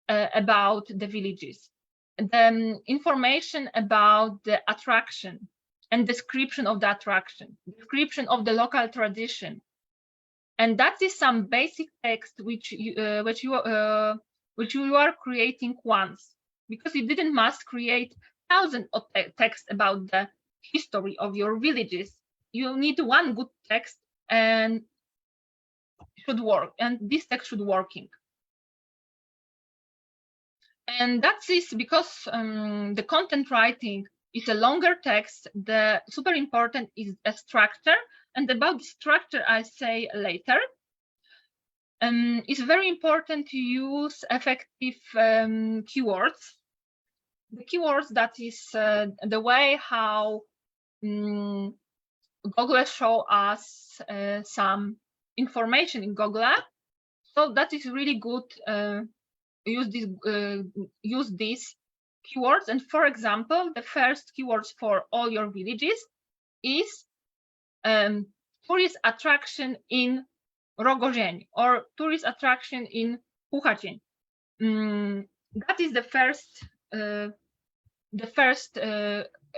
about the villages, the information about the attraction and description of the attraction, description of the local tradition, and that is some basic text which you are creating once, because you didn't must create thousands of text about the history of your villages. You need one good text and should work, and this text should working. And that is because the content writing is a longer text. The super important is a structure, and about the structure I say later. It's very important to use effective keywords. The keywords, that is the way how Google show us some information in Google. So that is really good. Use these keywords. And for example, the first keywords for all your villages is tourist attraction in Rogozień or tourist attraction in Puchacień. That is the first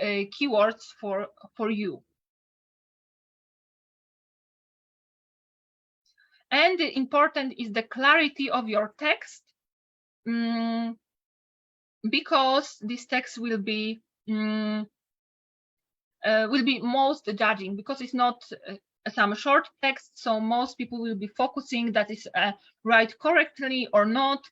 keywords for you. And important is the clarity of your text, because this text will be most judging, because it's not some short text, so most people will be focusing that is write correctly or not.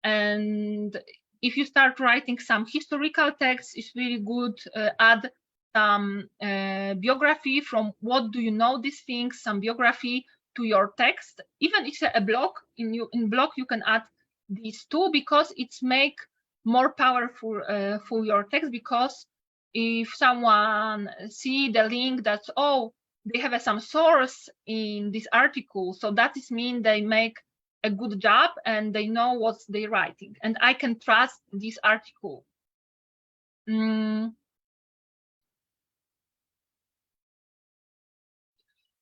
And if you start writing some historical text, it's really good. Add some biography from what do you know these things, some biography to your text. Even if it's a blog, in blog you can add these too, because it's make more powerful for your text. Because if someone see the link that, oh, they have some source in this article, so that is mean they make a good job and they know what they're writing, and I can trust this article.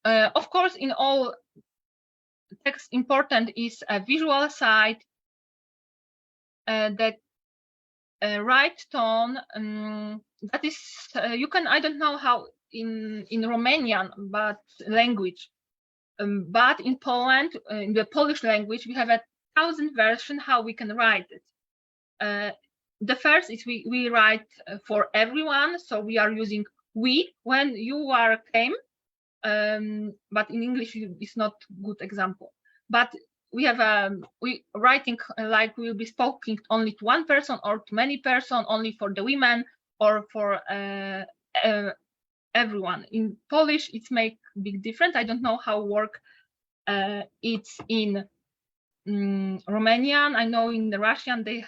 Of course, in all text, important is a visual side, that right tone. That is, you can, I don't know how in Romanian, but language. But in Poland, in the Polish language, we have 1,000 versions how we can write it. The first is we write for everyone, so we are using we when you are came, but in English it's not good example. But we have we writing like we'll be speaking only to one person or to many person, only for the women or for everyone. In Polish, it's make big difference. I don't know how work it's in Romanian. I know in the Russian they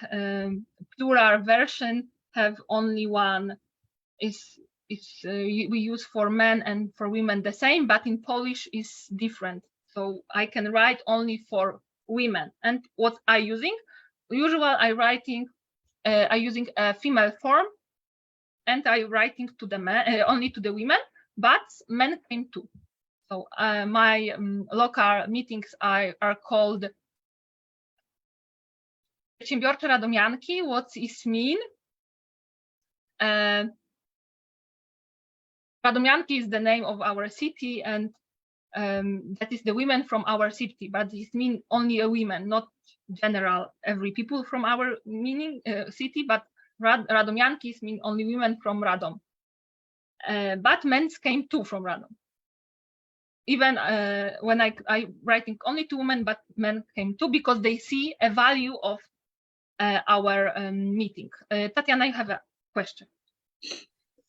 plural version have only one. We use for men and for women the same, but in Polish is different. So I can write only for women. And what I using? Usually I using a female form, and I writing to the men, only to the women, but men came too. So my local meetings are called Przedsiębiorcze Radomianki. What is mean? Radomianki is the name of our city, and that is the women from our city, but it means only a women, not general every people from our city, but Radomiankis mean only women from Radom. But men came too from Radom. Even when I writing only to women, but men came too, because they see a value of our meeting. Tatiana, you have a question.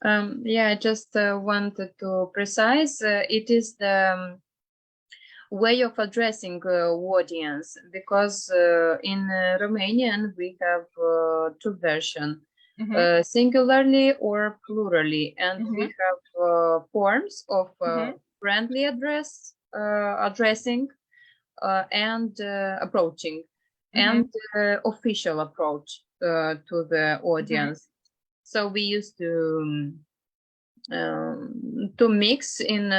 Yeah, I just wanted to precise. It is the way of addressing audience, because in Romanian we have two versions, singularly or plurally, and we have forms of friendly addressing and approaching, and official approach to the audience. So we used to mix in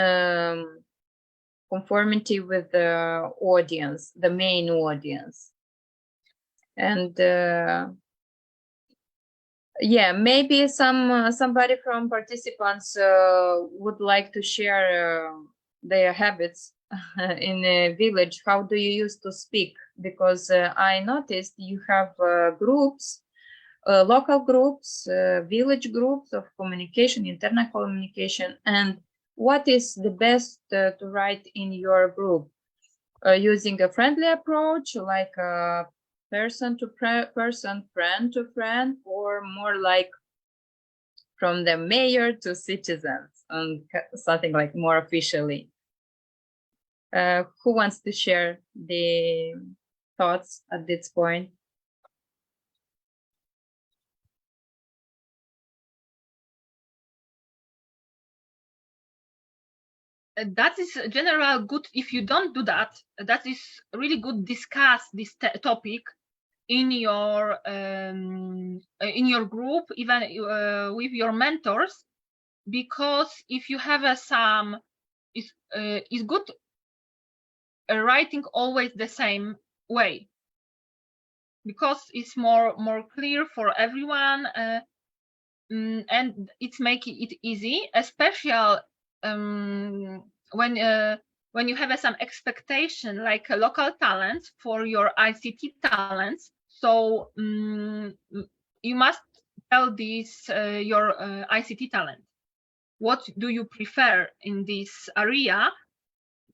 conformity with the audience, the main audience. And yeah, maybe somebody from participants would like to share their habits in a village. How do you used to speak? Because I noticed you have groups, local groups, village groups of communication, internal communication. And what is the best to write in your group? Using a friendly approach, like a person to person, friend to friend, or more like from the mayor to citizens, and something like more officially? Who wants to share the thoughts at this point? that is general good. If you don't do that, that is really good. Discuss this topic in your group, even with your mentors, because if you have is good writing always the same way, because it's more clear for everyone, and it's making it easy, especially when you have some expectation, like local talents for your ICT talents. So you must tell this your ICT talent. What do you prefer in this area?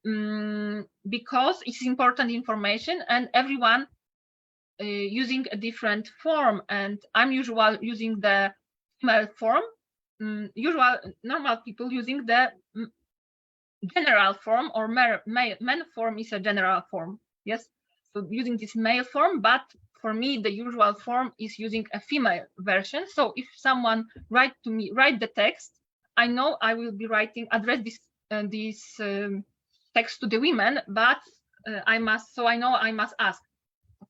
Because it's important information, and everyone using a different form. And I'm usually using the female form. Normal people using the general form, or man form is a general form. Yes, so using this male form, but for me the usual form is using a female version. So if someone write the text, I know I will be address this text to the women, but I know I must ask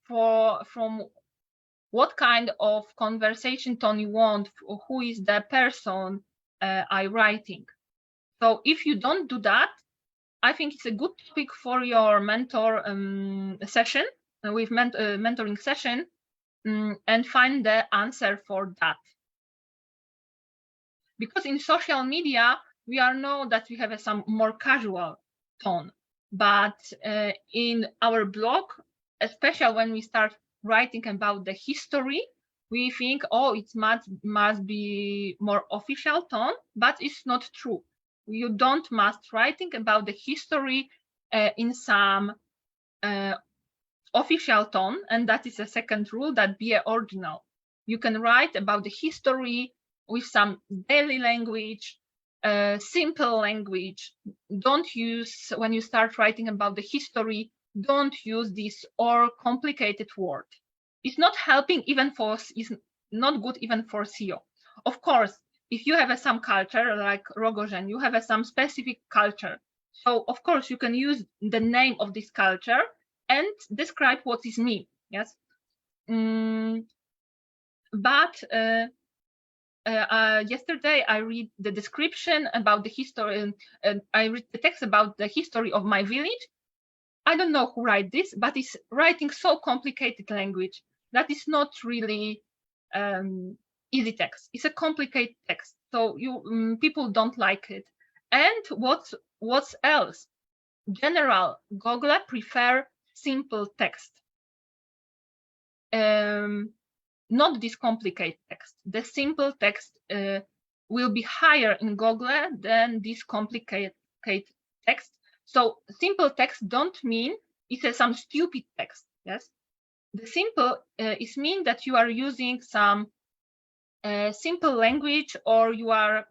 from what kind of conversation tone you want, who is the person I writing. So if you don't do that, I think it's a good topic for your mentor session, with mentoring session, and find the answer for that. Because in social media, we know that we have some more casual tone, but in our blog, especially when we start writing about the history, we think, oh, it must be more official tone, but it's not true. You don't must writing about the history in some official tone, and that is a second rule, that be original. You can write about the history with some daily language, simple language. Don't use, when you start writing about the history, don't use this or complicated word. It's not helping, it's not good even for SEO. Of course, if you have some culture like Rogozhen, you have some specific culture. So of course you can use the name of this culture and describe what is mean. Yes. But yesterday I read the description about the history, and I read the text about the history of my village. I don't know who write this, but it's writing so complicated language that is not really easy text. It's a complicated text, so people don't like it. And what's else? General Google prefer simple text, not this complicated text. The simple text will be higher in Google than this complicated text. So simple text don't mean it's some stupid text. Yes, the simple is mean that you are using some simple language, or you are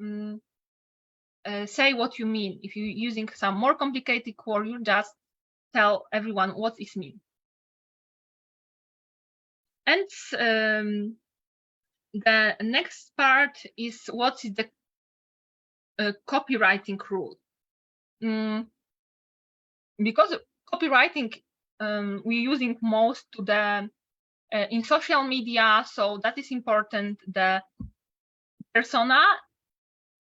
say what you mean. If you're using some more complicated word, you just tell everyone what it means. And the next part is what is the copywriting rule. Because copywriting we're using most to the in social media, so that is important. The persona,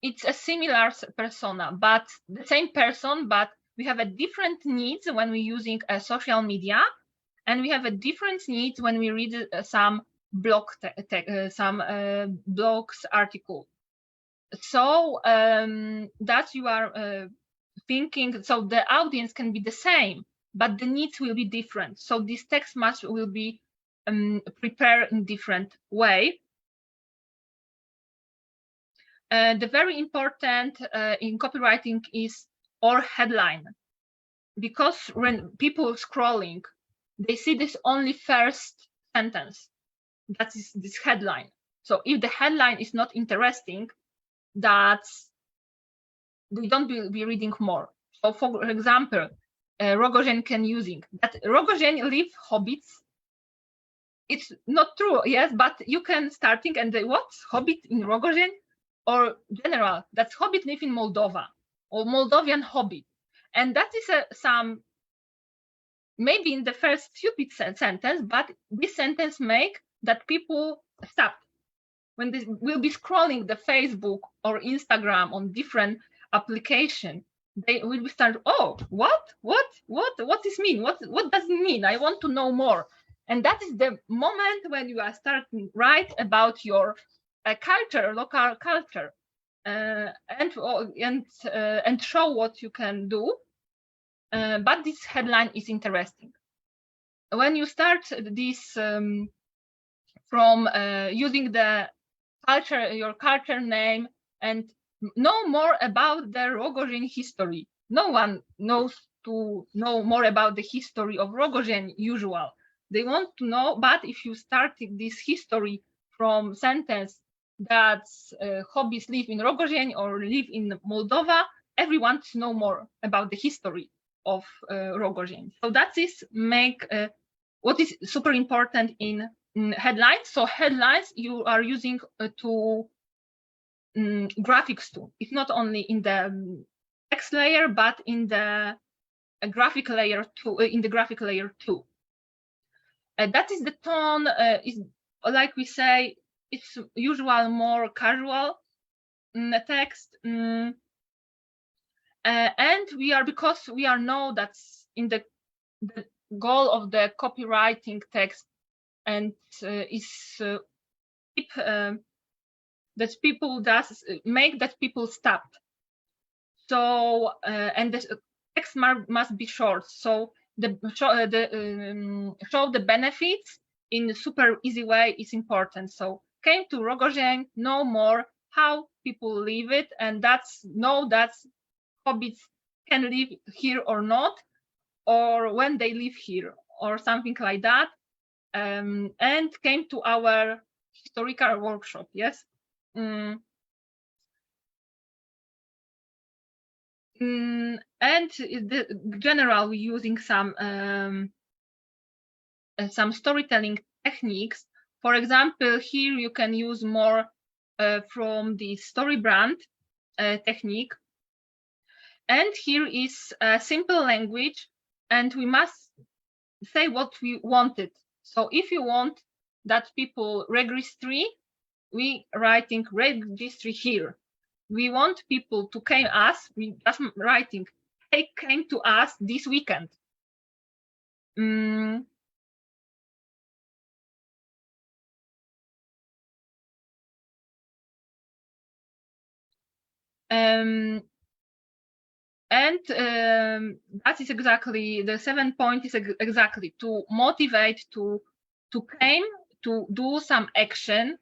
it's a similar persona, but the same person, but we have a different needs when we're using a social media, and we have a different needs when we read some blogs article. So that you are thinking, so the audience can be the same, but the needs will be different. So this text will be prepared in different way. The very important in copywriting is or headline, because when people scrolling, they see this only first sentence, that is this headline. So if the headline is not interesting, that's they don't be reading more. So for example, Rogozhen can using that Rogozhen live hobbits. It's not true, yes, but you can starting and what's hobbit in Rogozhen, or general, that's hobbit live in Moldova, or Moldovan hobbit. And that is some, maybe in the first stupid sentence, but this sentence make that people stop. When they will be scrolling the Facebook or Instagram on different application, they will start, oh, what this mean? What does it mean? I want to know more. And that is the moment when you are starting write about your culture, local culture, and show what you can do. But this headline is interesting. When you start this from using the culture, your culture name, and know more about the Rogozhin history. No one knows to know more about the history of Rogozhin usual. They want to know, but if you started this history from sentence that hobbies live in Rogozhin or live in Moldova, everyone wants to know more about the history of Rogozhin. So that is make what is super important in headlines. So headlines you are using to graphics too. It's not only in the text layer, but in the graphic layer too. That is the tone. Is like we say, it's usual more casual text, and because we are know that's in the goal of the copywriting text, and is keep that people does make that people stop. So and the text must be short. So show the benefits in a super easy way is important. So came to Rogozhin, know more how people live it, and that's hobbits can live here or not, or when they live here, or something like that. And came to our historical workshop. Yes. And the general we're using some storytelling techniques. For example, here you can use more from the story brand technique. And here is a simple language, and we must say what we wanted. So if you want that people registry, we writing registry here. We want people to came us, we just writing, they came to us this weekend. That is exactly the 7 point is exactly to motivate to came to do some action.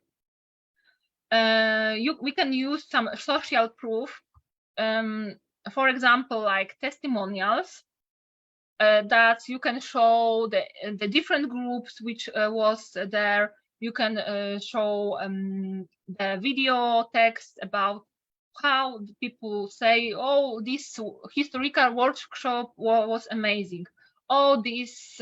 We can use some social proof, for example, like testimonials, that you can show the different groups which was there. You can show the video text about how the people say, oh, this historical workshop was amazing. Oh, this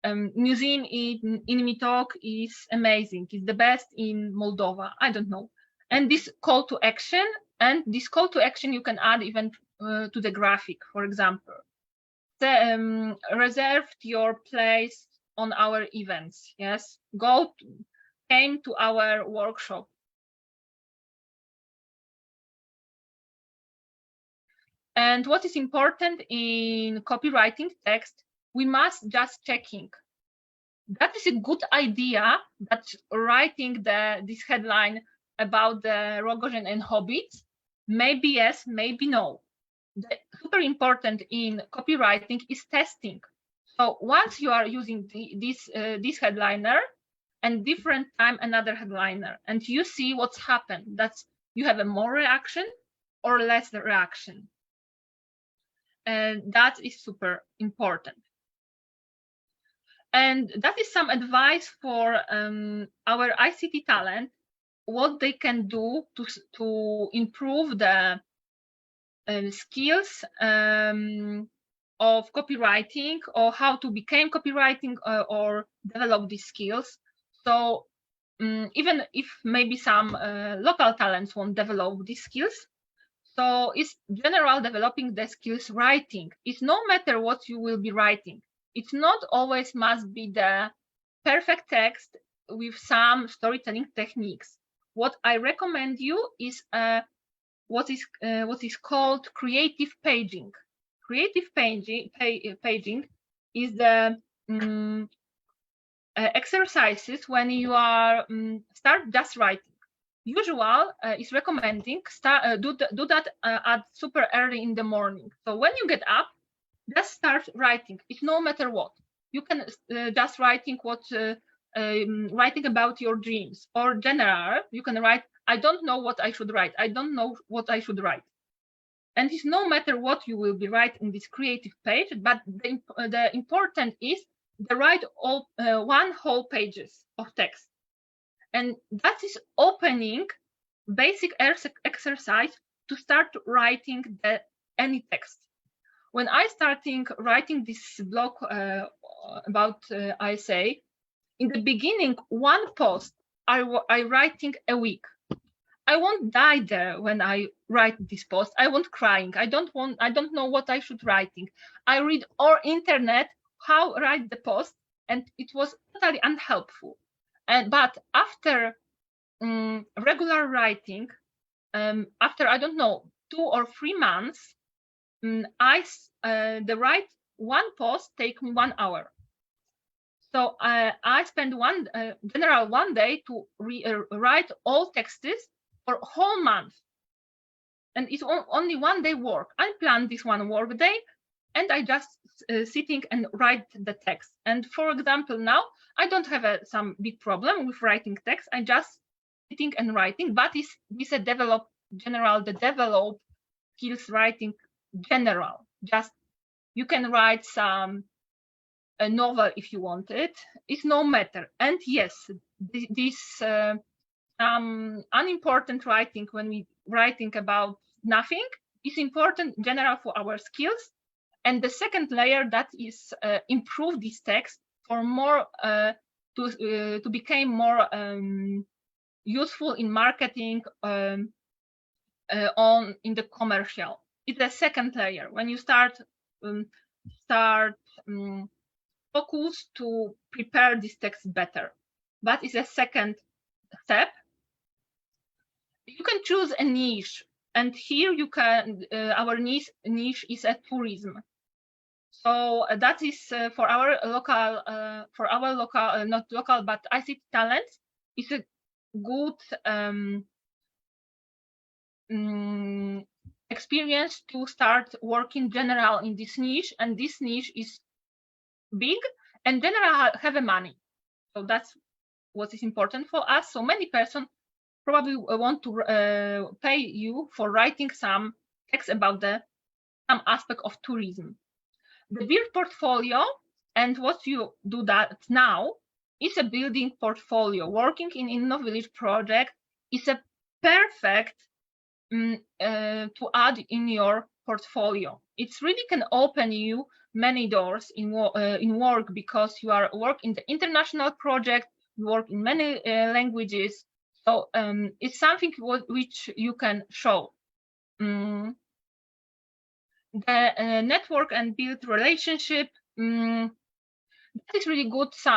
museum in Mitok is amazing. It's the best in Moldova. I don't know. And this call to action, you can add even to the graphic, for example. Reserved your place on our events. Yes, came to our workshop. And what is important in copywriting text, we must just checking. That is a good idea that writing this headline about the Rogozhin and hobbits, maybe yes, maybe no. The super important in copywriting is testing. So once you are using this headliner, and different time another headliner, and you see what's happened, that's you have a more reaction or less reaction. And that is super important. And that is some advice for our ICT talent, what they can do to improve the skills of copywriting, or how to become copywriting or develop these skills. So even if maybe some local talents won't develop these skills, So it's general developing the skills writing. It's no matter what you will be writing. It's not always must be the perfect text with some storytelling techniques. What I recommend you is what is called creative paging. Creative paging is the exercises when you are start just writing. Usual is recommending do that at super early in the morning. So when you get up, just start writing. It's no matter what. You can just writing writing about your dreams, or general. You can write, I don't know what I should write. I don't know what I should write. And it's no matter what you will be writing in this creative page, but the important is the write all one whole pages of text. And that is opening basic exercise to start writing any text. When I started writing this blog about ISA, in the beginning, one post I writing a week. I won't die there when I write this post. I won't crying. I don't know what I should writing. I read all internet how write the post, and it was totally unhelpful. But after regular writing, after I don't know 2 or 3 months, the write one post take me 1 hour. So I spend one day to write all texts for a whole month, and it's only 1 day work. I plan this one work day, and I just sitting and write the text. And for example, now I don't have some big problem with writing text. I just sitting and writing, but it's a develop skills writing general. Just you can write a novel if you want it. It's no matter. And yes, this unimportant writing when we writing about nothing is important general for our skills. And the second layer that is improve this text for more to become more useful in marketing in the commercial. It's the second layer when you start focus to prepare this text better. But it's a second step. You can choose a niche, and here you can our niche is a tourism. So that is for our local not local but ICT talents. It's a good experience to start working general in this niche, and this niche is big and general have a money. So that's what is important for us. So many persons probably want to pay you for writing some text about some aspect of tourism. The build portfolio, and what you do that now is a building portfolio. Working in InnoVillage project is a perfect to add in your portfolio. It really can open you many doors in work, because you are work in the international project, you work in many languages. So it's something which you can show. The network and build relationship. That is really good. So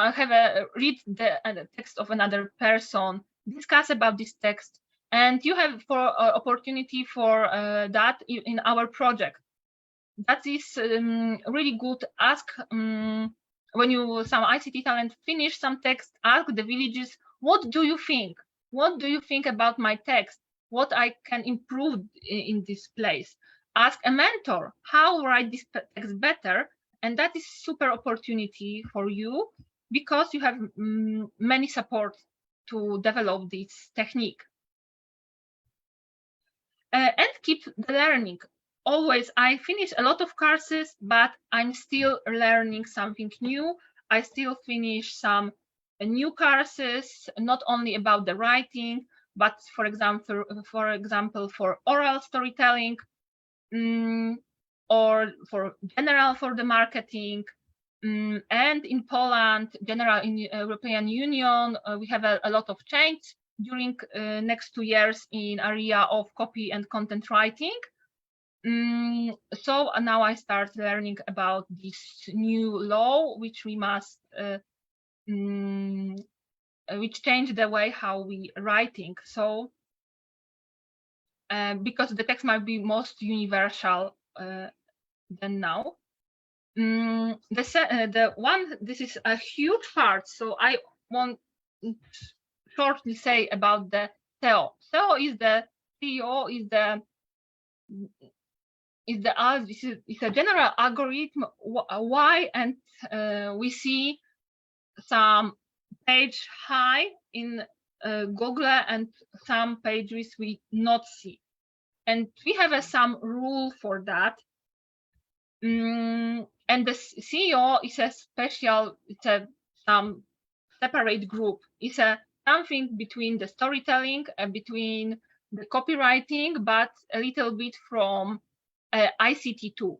read the text of another person, discuss about this text, and you have opportunity for that in our project. That is really good. Ask when some ICT talent finish some text, ask the villages, what do you think? What do you think about my text? What I can improve in this place? Ask a mentor, how write this text better? And that is super opportunity for you, because you have many support to develop this technique. And keep the learning. Always, I finish a lot of courses, but I'm still learning something new. I still finish some new courses, not only about the writing, but for example, for oral storytelling, or for general for the marketing. And in Poland, general in European Union, we have a lot of change during next 2 years in area of copy and content writing. So now I start learning about this new law, which we must, which change the way how we writing. So because the text might be most universal than now. This is a huge part, so I want to shortly say about the SEO. SEO is the CEO is a general algorithm. Why? And we see some page high in Google and some pages we not see, and we have some rule for that. And the CEO is a special, some separate group. It's something between the storytelling and between the copywriting, but a little bit from IT2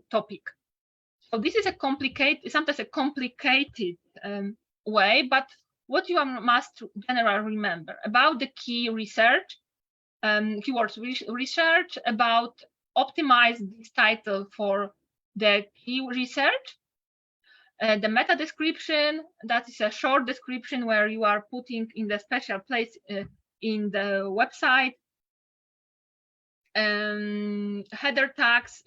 topic. So this is sometimes a complicated way, but what you must generally remember about the key research, keywords research, about optimize this title for the key research. The meta description, that is a short description where you are putting in the special place in the website. Header tags,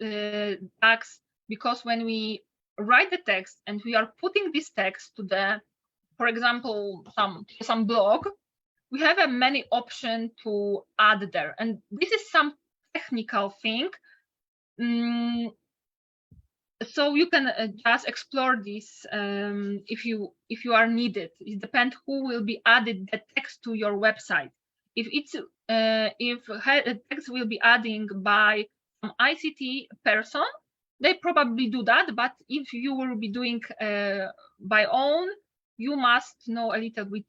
because when we write the text and we are putting this text to the, for example, some blog, we have many options to add there, and this is some technical thing. So you can just explore this if you are needed. It depends who will be added the text to your website. If text will be adding by some ICT person, they probably do that. But if you will be doing by own, you must know a little bit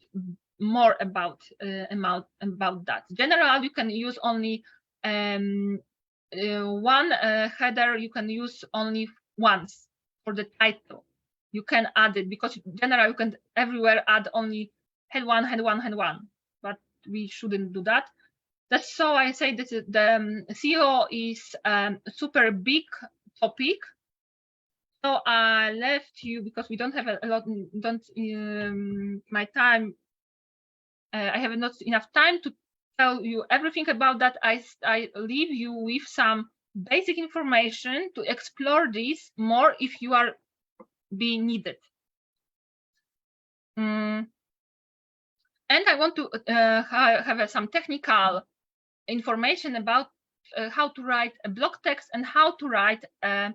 more about that. Generally, you can use only one header. You can use only once for the title. You can add it because generally you can everywhere add only head one, but we shouldn't do that. That's so I say that the SEO is a super big topic. So I left you because we don't have a lot. My time. I have not enough time to tell you everything about that. I leave you with some basic information to explore this more if you are being needed. And I want to have some technical information about how to write a blog text and how to write a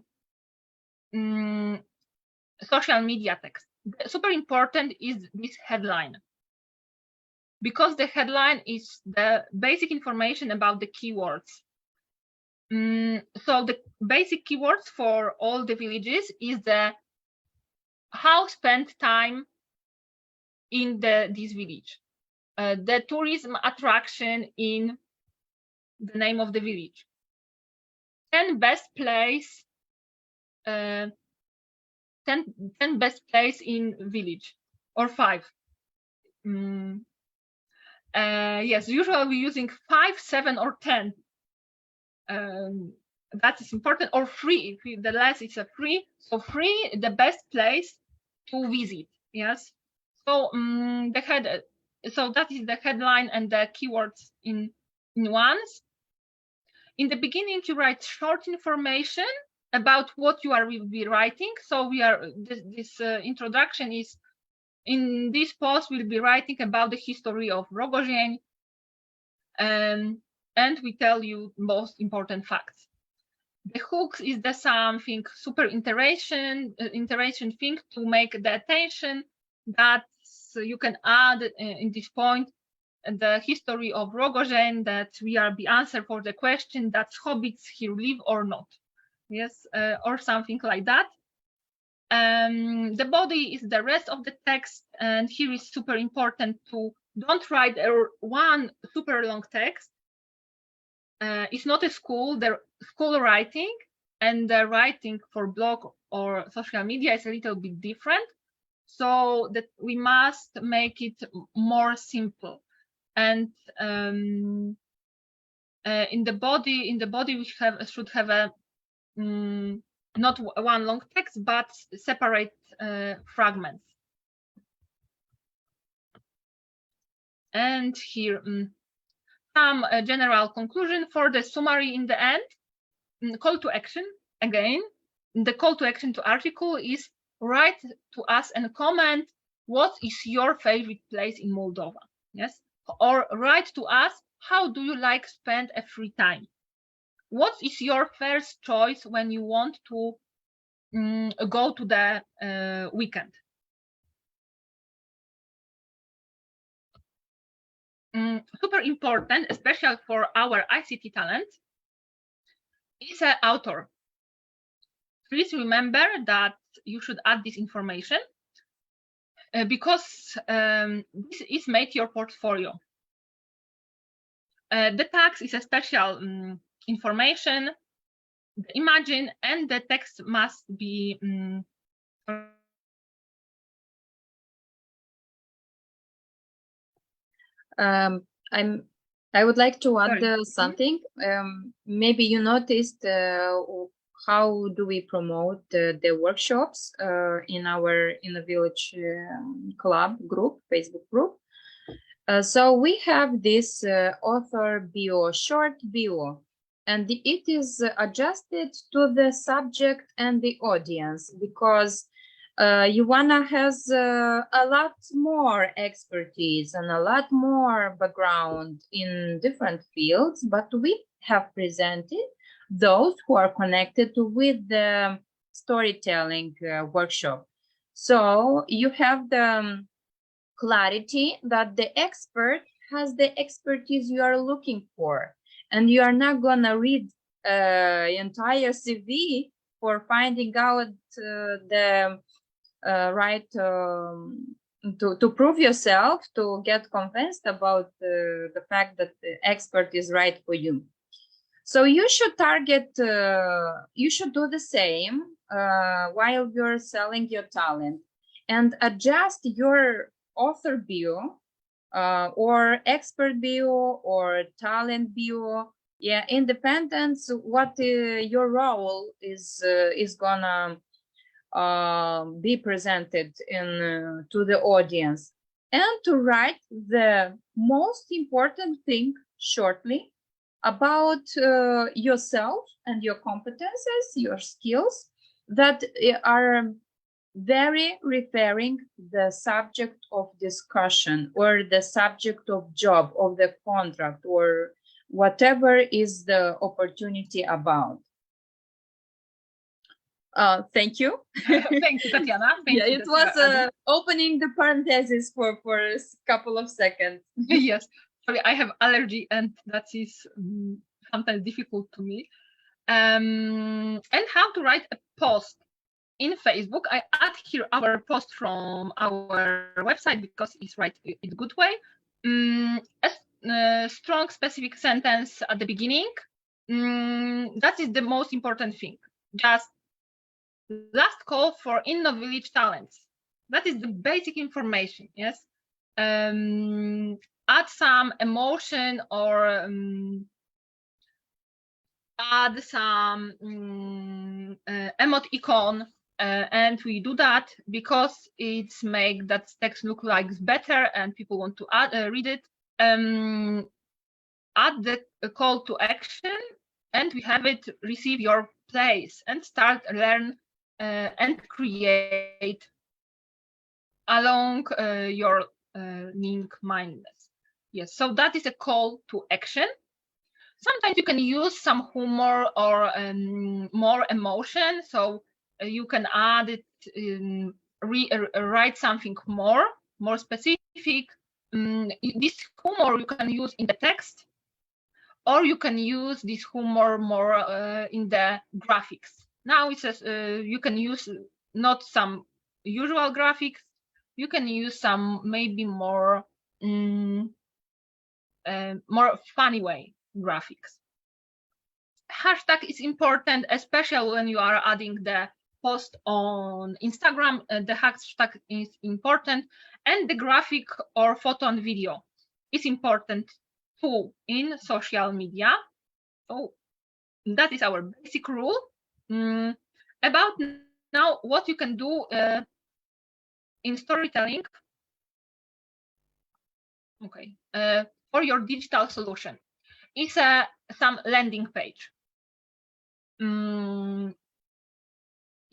social media text. Super important is this headline, because the headline is the basic information about the keywords. So the basic keywords for all the villages is the how spend time in this village, the tourism attraction in the name of the village, 10 best place, 10 best place in village, or 5. Yes, usually we're using 5, 7, or 10. That is important, or free. If the less is a free, so free, the best place to visit. Yes. So so that is the headline and the keywords in ones. In the beginning, you write short information about what you will be writing. So this introduction is, in this post we'll be writing about the history of Rogozheń, and we tell you most important facts. The hooks is the something super iteration thing to make the attention that you can add in this point the history of Rogozheń, that we are the answer for the question that hobbits here live or not. Yes, or something like that. The body is the rest of the text, and here is super important to don't write one super long text. It's not a school. The school writing and the writing for blog or social media is a little bit different. So that we must make it more simple. And in the body we should have a not one long text, but separate fragments. And here some general conclusion for the summary in the end. Call to action again. The call to action to article is write to us and comment what is your favorite place in Moldova. Yes, or write to us how do you like spend a free time. What is your first choice when you want to go to the weekend? Super important, especially for our ICT talent, is an author. Please remember that you should add this information because this is make your portfolio. The tags is a special information, the image, and the text must be I would like to add something. Maybe you noticed how do we promote the workshops in our InnoVillage club group, Facebook group. So we have this author bio, short bio, and it is adjusted to the subject and the audience because Joanna has a lot more expertise and a lot more background in different fields, but we have presented those who are connected with the storytelling workshop. So you have the clarity that the expert has the expertise you are looking for, and you are not gonna read entire CV for finding out the right to prove yourself, to get convinced about the fact that the expert is right for you. So you should target, you should do the same while you're selling your talent and adjust your author bio or expert bio or talent bio. Yeah, independence, what your role is gonna be presented in to the audience, and to write the most important thing shortly about yourself and your competences, your skills that are very referring the subject of discussion or the subject of job, of the contract, or whatever is the opportunity about. Thank you. Thank you, Tatiana. Thank you, it was opening the parentheses for a couple of seconds. Yes, sorry, I have allergy and that is sometimes difficult to me. And how to write a post in Facebook. I add here our post from our website because it's right in a good way. A strong specific sentence at the beginning. That is the most important thing. Just last call for InnoVillage talents. That is the basic information. Yes. Add some emotion or add some emoticon, and we do that because it's make that text look like better and people want to read it. Add the call to action, and we have it receive your place and start learn and create along your link mindedness. Yes, so that is a call to action. Sometimes you can use some humor or more emotion, so you can add it, write something more specific. This humor you can use in the text, or you can use this humor more in the graphics. Now it says you can use not some usual graphics, you can use some maybe more more funny way graphics. Hashtag is important, especially when you are adding the post on Instagram. The hashtag is important, and the graphic or photo and video is important too in social media. So that is our basic rule. About now, what you can do in storytelling. Okay, for your digital solution is some landing page.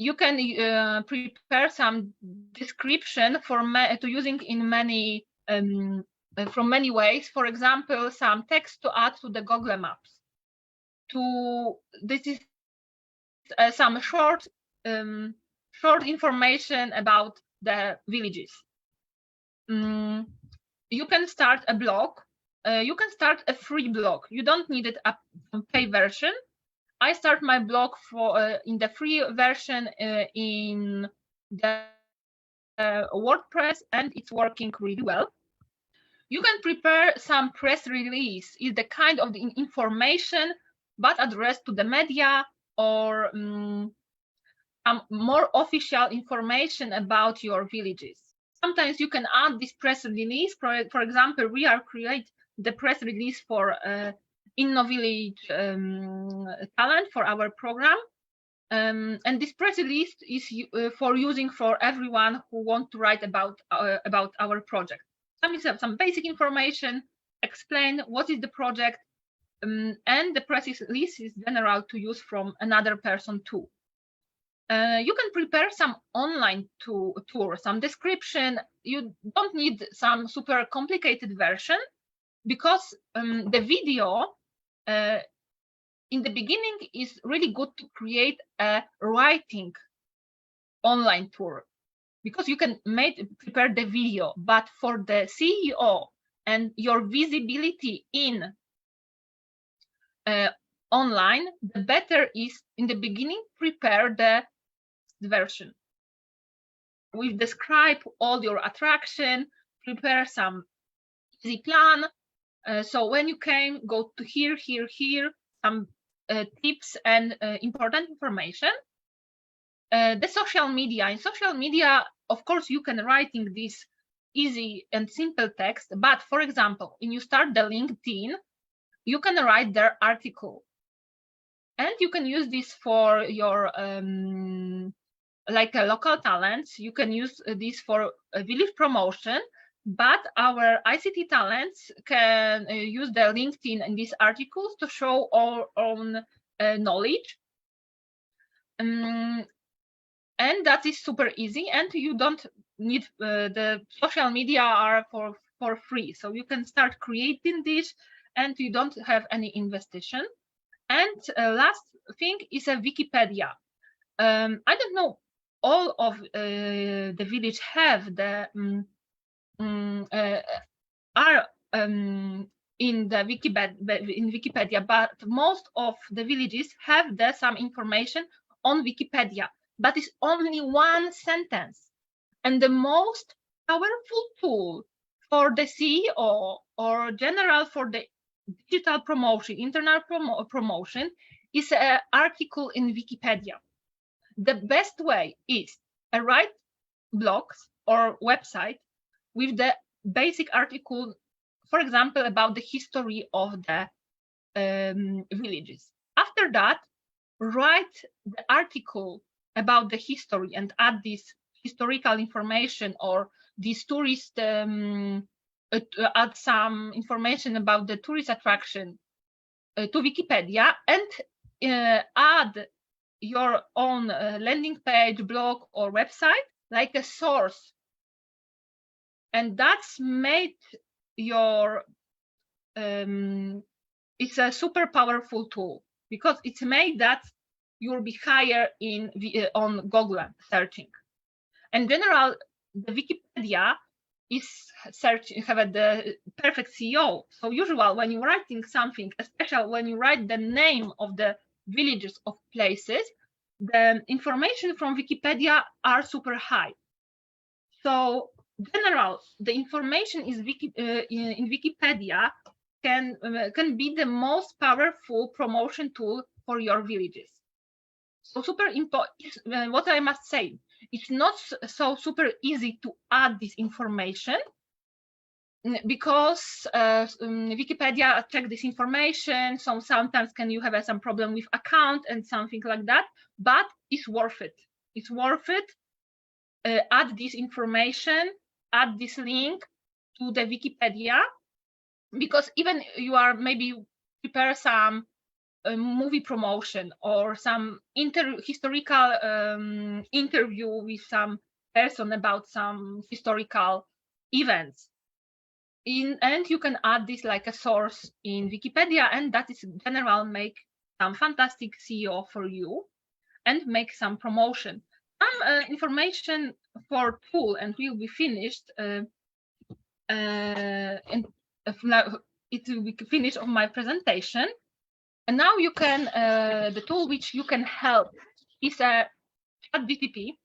You can prepare some description for to using in many from many ways. For example, some text to add to the Google Maps. This is some short information about the villages. You can start a blog. You can start a free blog. You don't need a paid version. I start my blog in the free version in the WordPress, and it's working really well. You can prepare some press release. It's the kind of the information, but addressed to the media or more official information about your villages. Sometimes you can add this press release. For example, we are create the press release for InnoVillage talent for our program. And this press release is for using for everyone who want to write about our project. Some basic information, explain what is the project, and the press release is general to use from another person too. You can prepare some online tour, some description. You don't need some super complicated version because the video in the beginning is really good to create a writing online tour because you can prepare the video, but for the CEO and your visibility in online, the better is in the beginning prepare the version. We describe all your attraction, prepare some easy plan. So when you came, go to here, some tips and important information. The social media. In social media, of course, you can writing this easy and simple text. But for example, when you start the LinkedIn, you can write their article, and you can use this for your like a local talents. You can use this for a village promotion. But our ICT talents can use the LinkedIn and these articles to show our own knowledge. And that is super easy, and you don't need the social media are for free. So you can start creating this and you don't have any investigation. And last thing is a Wikipedia. I don't know, all of the village have the are in the Wikipedia, but most of the villages have some information on Wikipedia, but it's only one sentence. And the most powerful tool for the CEO or general for the digital promotion, internal promotion, is an article in Wikipedia. The best way is write blogs or website with the basic article, for example, about the history of the villages. After that, write the article about the history and add this historical information or this tourist, add some information about the tourist attraction to Wikipedia, and add your own landing page, blog, or website like a source. And that's made your it's a super powerful tool because it's made that you'll be higher on Google searching. In general, the Wikipedia is have the perfect SEO. So usual when you're writing something, especially when you write the name of the villages of places, the information from Wikipedia are super high. So general, the information is in Wikipedia can be the most powerful promotion tool for your villages. So super important. What I must say, it's not so super easy to add this information, because Wikipedia check this information, so sometimes can you have some problem with account and something like that, but it's worth it. It's worth it. Add this information, add this link to the Wikipedia, because even you are maybe prepare some movie promotion or some historical interview with some person about some historical events. And you can add this like a source in Wikipedia, and that is in general make some fantastic SEO for you and make some promotion. Some information for tool, and we'll be finished. And it will be finished of my presentation. And now you can, the tool which you can help is a ChatGPT.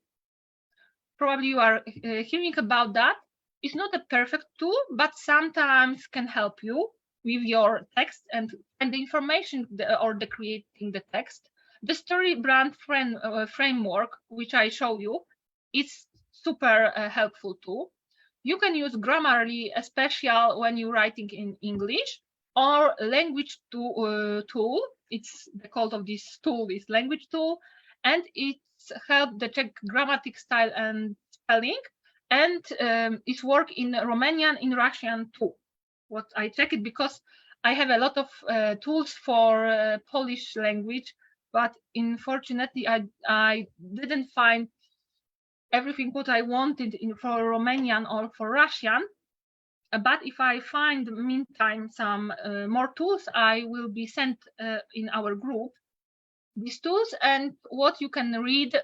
Probably you are hearing about that. It's not a perfect tool, but sometimes can help you with your text and the information or the creating the text. The story brand framework, which I show you, is super helpful too. You can use Grammarly, especially when you're writing in English, or language tool. It's the code of this tool is language tool, and it's help the check grammatic style and spelling, and it's work in Romanian, in Russian too. What I check it because I have a lot of tools for Polish language, but unfortunately I didn't find everything what I wanted for Romanian or for Russian. But if I find meantime some more tools, I will be sent in our group these tools, and what you can read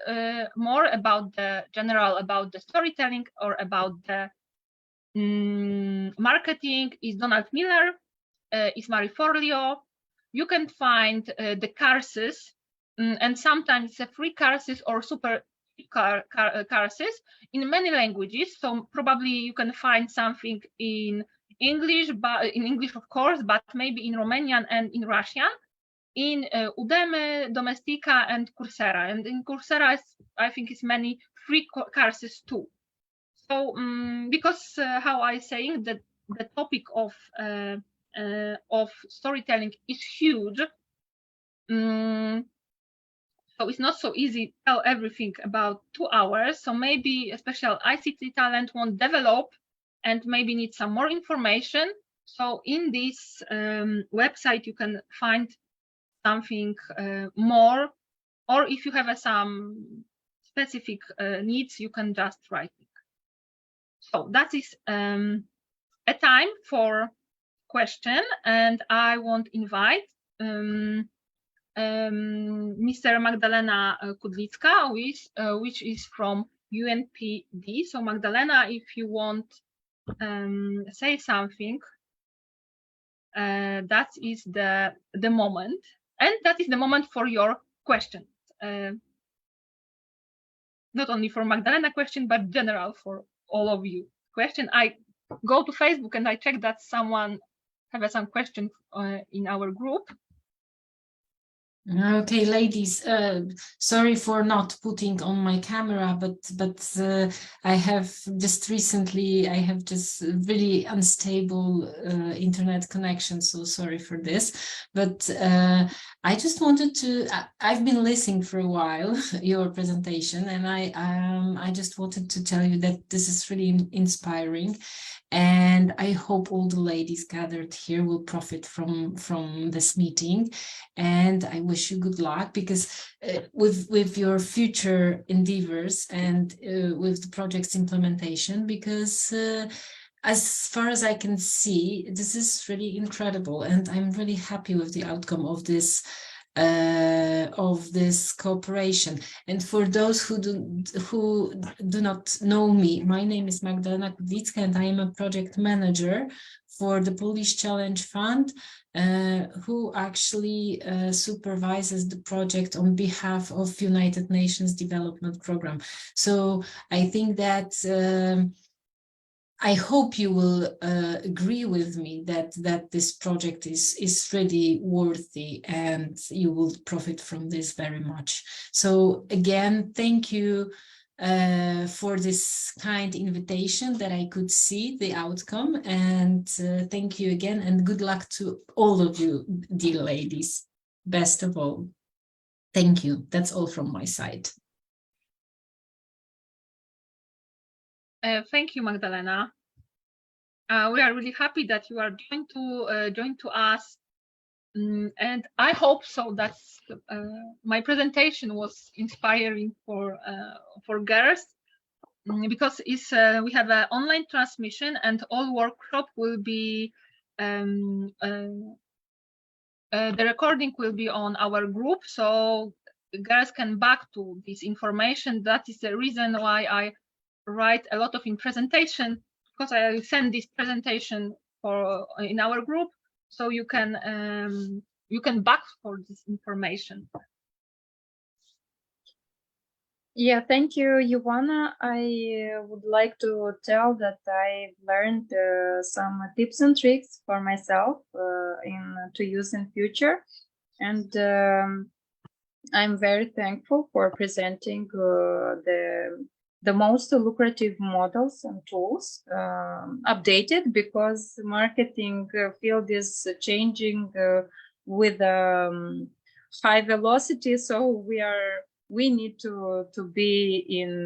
more about the general about the storytelling or about the marketing is Donald Miller, is Marie Forleo. You can find the courses, and sometimes free courses or super courses in many languages. So probably you can find something in English, but in English of course, but maybe in Romanian and in Russian, in Udemy, Domestika, and Coursera. And in Coursera, I think it's many free courses too. So because how I saying that the topic of storytelling is huge. So it's not so easy to tell everything about 2 hours. So maybe a special ICT talent won't develop and maybe need some more information. So in this website, you can find something more, or if you have some specific needs, you can just write it. So that is a time for question, and I want to invite Mr. Magdalena Kudlicka, which is from UNPD. So Magdalena, if you want say something, that is the moment, and that is the moment for your questions. Not only for Magdalena question, but general for all of you question. I go to Facebook and I check that someone have some question in our group. Okay, ladies, sorry for not putting on my camera, but I have just recently, I have just really unstable internet connection, so sorry for this. But I just wanted to, I've been listening for a while, your presentation, and I just wanted to tell you that this is really inspiring. And I hope all the ladies gathered here will profit from this meeting. And I wish you good luck, because with your future endeavors and with the project's implementation, because as far as I can see, this is really incredible. And I'm really happy with the outcome of this cooperation. And for those who do not know me, my name is Magdalena Kudlicka, and I am a project manager for the Polish Challenge Fund, who actually supervises the project on behalf of United Nations Development Program. So I think that I hope you will agree with me that this project is really worthy, and you will profit from this very much. So again, thank you for this kind invitation that I could see the outcome. And thank you again, and good luck to all of you, dear ladies. Best of all. Thank you. That's all from my side. Thank you, Magdalena. We are really happy that you are join to us, and I hope so that my presentation was inspiring for girls, because we have an online transmission, and all workshop will be the recording will be on our group, so girls can back to this information. That is the reason why I write a lot of in presentation, because I send this presentation in our group, so you can back for this information. Yeah, thank you, Joanna. I would like to tell that I learned some tips and tricks for myself to use in future, and I'm very thankful for presenting the most lucrative models and tools updated, because marketing field is changing with high velocity, so we need to be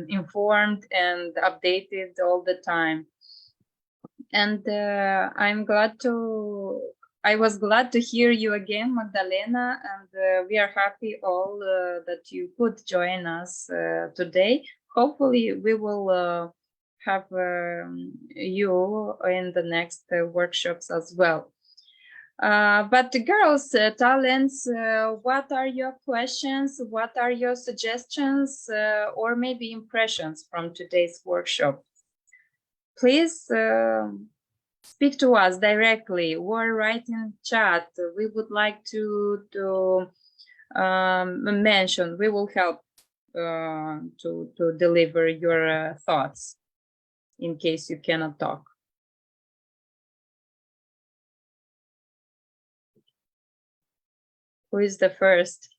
informed and updated all the time. And I was glad to hear you again, Magdalena, and we are happy all that you could join us today. Hopefully we will have you in the next workshops as well. But the girls, talents, what are your questions? What are your suggestions or maybe impressions from today's workshop? Please speak to us directly or write in chat. We would like to mention. We will help to deliver your thoughts in case you cannot talk. Who is the first?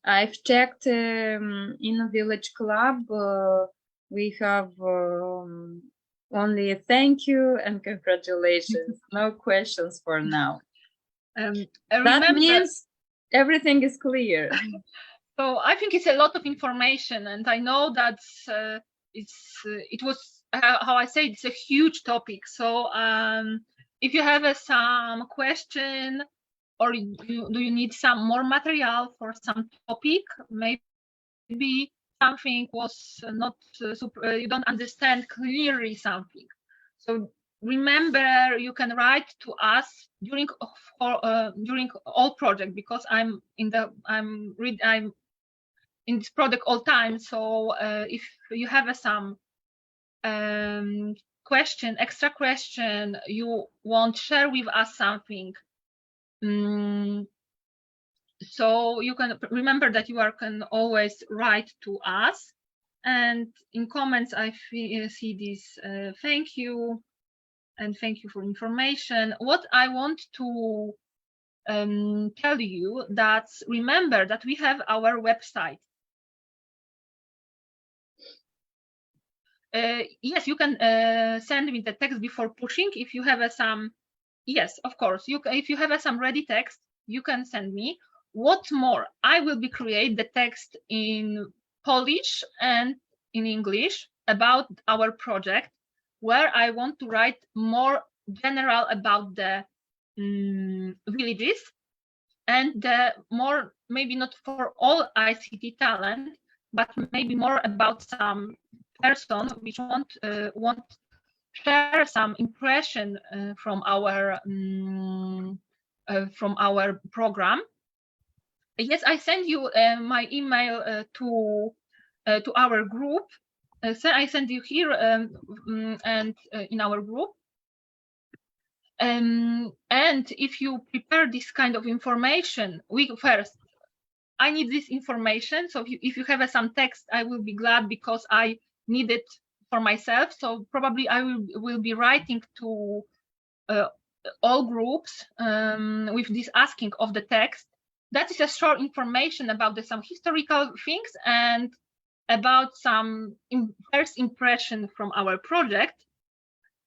I've checked InnoVillage Club. We have only thank you and congratulations. No questions for now. That means everything is clear. So I think it's a lot of information, and I know that it was, how I say, it's a huge topic. So if you have some question, or do you need some more material for some topic, maybe something was not super, you don't understand clearly something. So remember, you can write to us during all project, because I'm in this project all time. So if you have some extra question, you want to share with us something, so you can remember that you can always write to us. And in comments I see this thank you, and thank you for information. What I want to tell you, that remember that we have our website. Yes, you can send me the text before pushing. If you have some, yes, of course, if you have some ready text, you can send me. What more, I will be create the text in Polish and in English about our project, where I want to write more general about the villages, and more, maybe not for all ICT talent, but maybe more about some person which want share some impression from our program. Yes, I send you my email to our group. So I send you here and in our group. And if you prepare this kind of information, first I need this information. So if you have some text, I will be glad, because I need it for myself. So probably I will be writing to all groups with this asking of the text. that is a short information about some historical things and about some first impression from our project.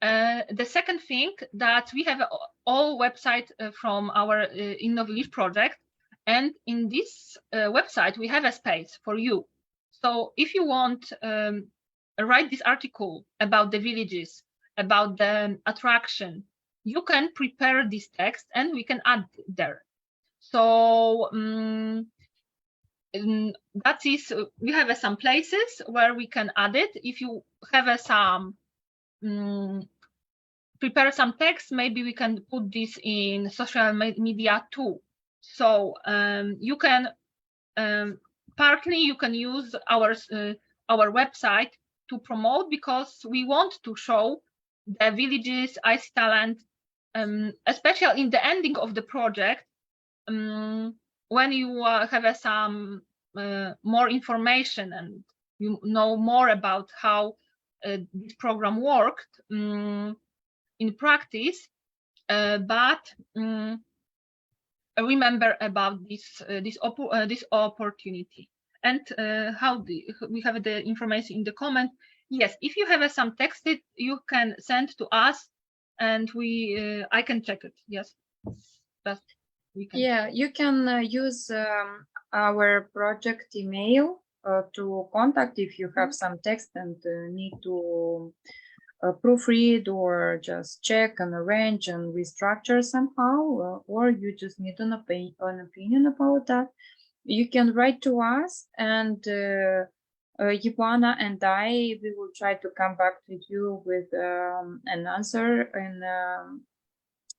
The second thing, that we have all website from our InnoVillage project, and in this website we have a space for you. So if you want write this article about the villages, about the attraction, you can prepare this text and we can add there. So that is, we have some places where we can add it. If you have some prepare some text, maybe we can put this in social media too. So you can partly you can use our website to promote, because we want to show the villages, IC talent, especially in the ending of the project, when you have some more information and you know more about how this program worked in practice, but remember about this opportunity. And how we have the information in the comment. Yes, if you have some text, you can send to us, and I can check it. Yes, that's we can. Yeah, you can use our project email to contact if you have some text and need to proofread or just check and arrange and restructure somehow, or you just need an opinion about that. You can write to us, and Joanna and we will try to come back to you with an answer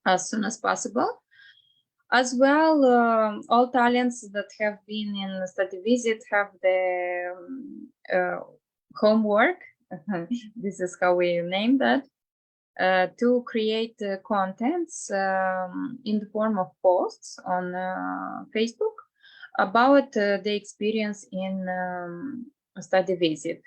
as soon as possible. As well, all talents that have been in study visit have the homework. This is how we name that, to create contents in the form of posts on Facebook about the experience in study visit.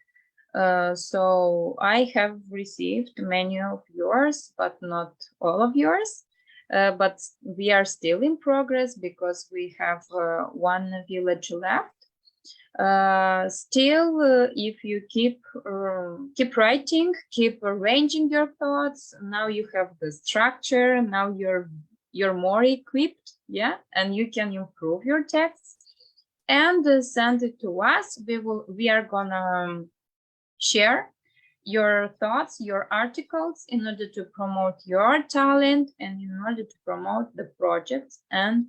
So I have received many of yours, but not all of yours. But we are still in progress because we have one village left. Still, if you keep writing, keep arranging your thoughts, now you have the structure, now you're more equipped, yeah, and you can improve your text and send it to us. We are gonna share your thoughts, your articles, in order to promote your talent and in order to promote the projects and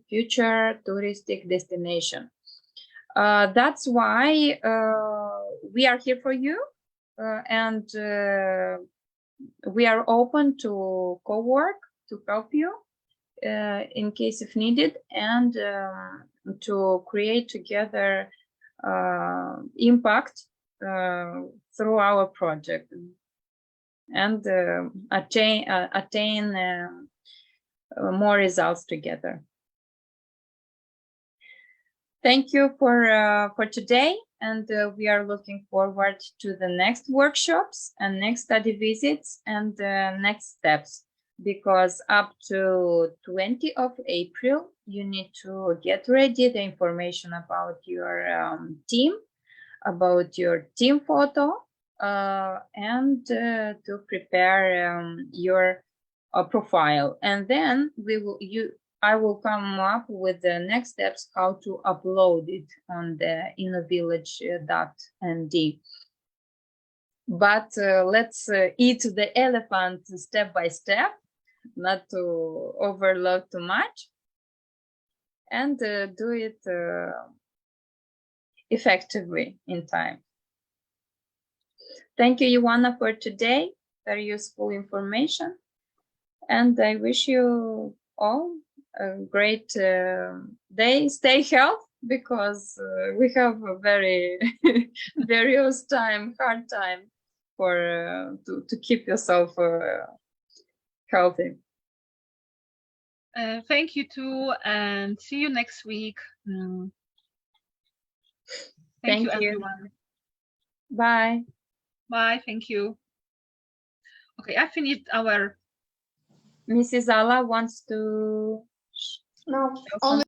future touristic destination. That's why we are here for you, and we are open to co-work, to help you in case if needed, and to create together impact through our project and attain more results together. Thank you for today, and we are looking forward to the next workshops and next study visits and next steps, because up to 20 of April, you need to get ready the information about your team, about your team photo, and to prepare your profile. And then I will come up with the next steps, how to upload it on the InnoVillage.md. But let's eat the elephant step by step, not to overload too much, and do it effectively in time. Thank you, Joanna, for today. Very useful information. And I wish you all a great day. Stay healthy, because we have a very various hard time for to keep yourself healthy. Thank you too, and see you next week. Thank you, everyone. Bye. Bye. Thank you. Okay, I finished our. Mrs. Ala wants to No, only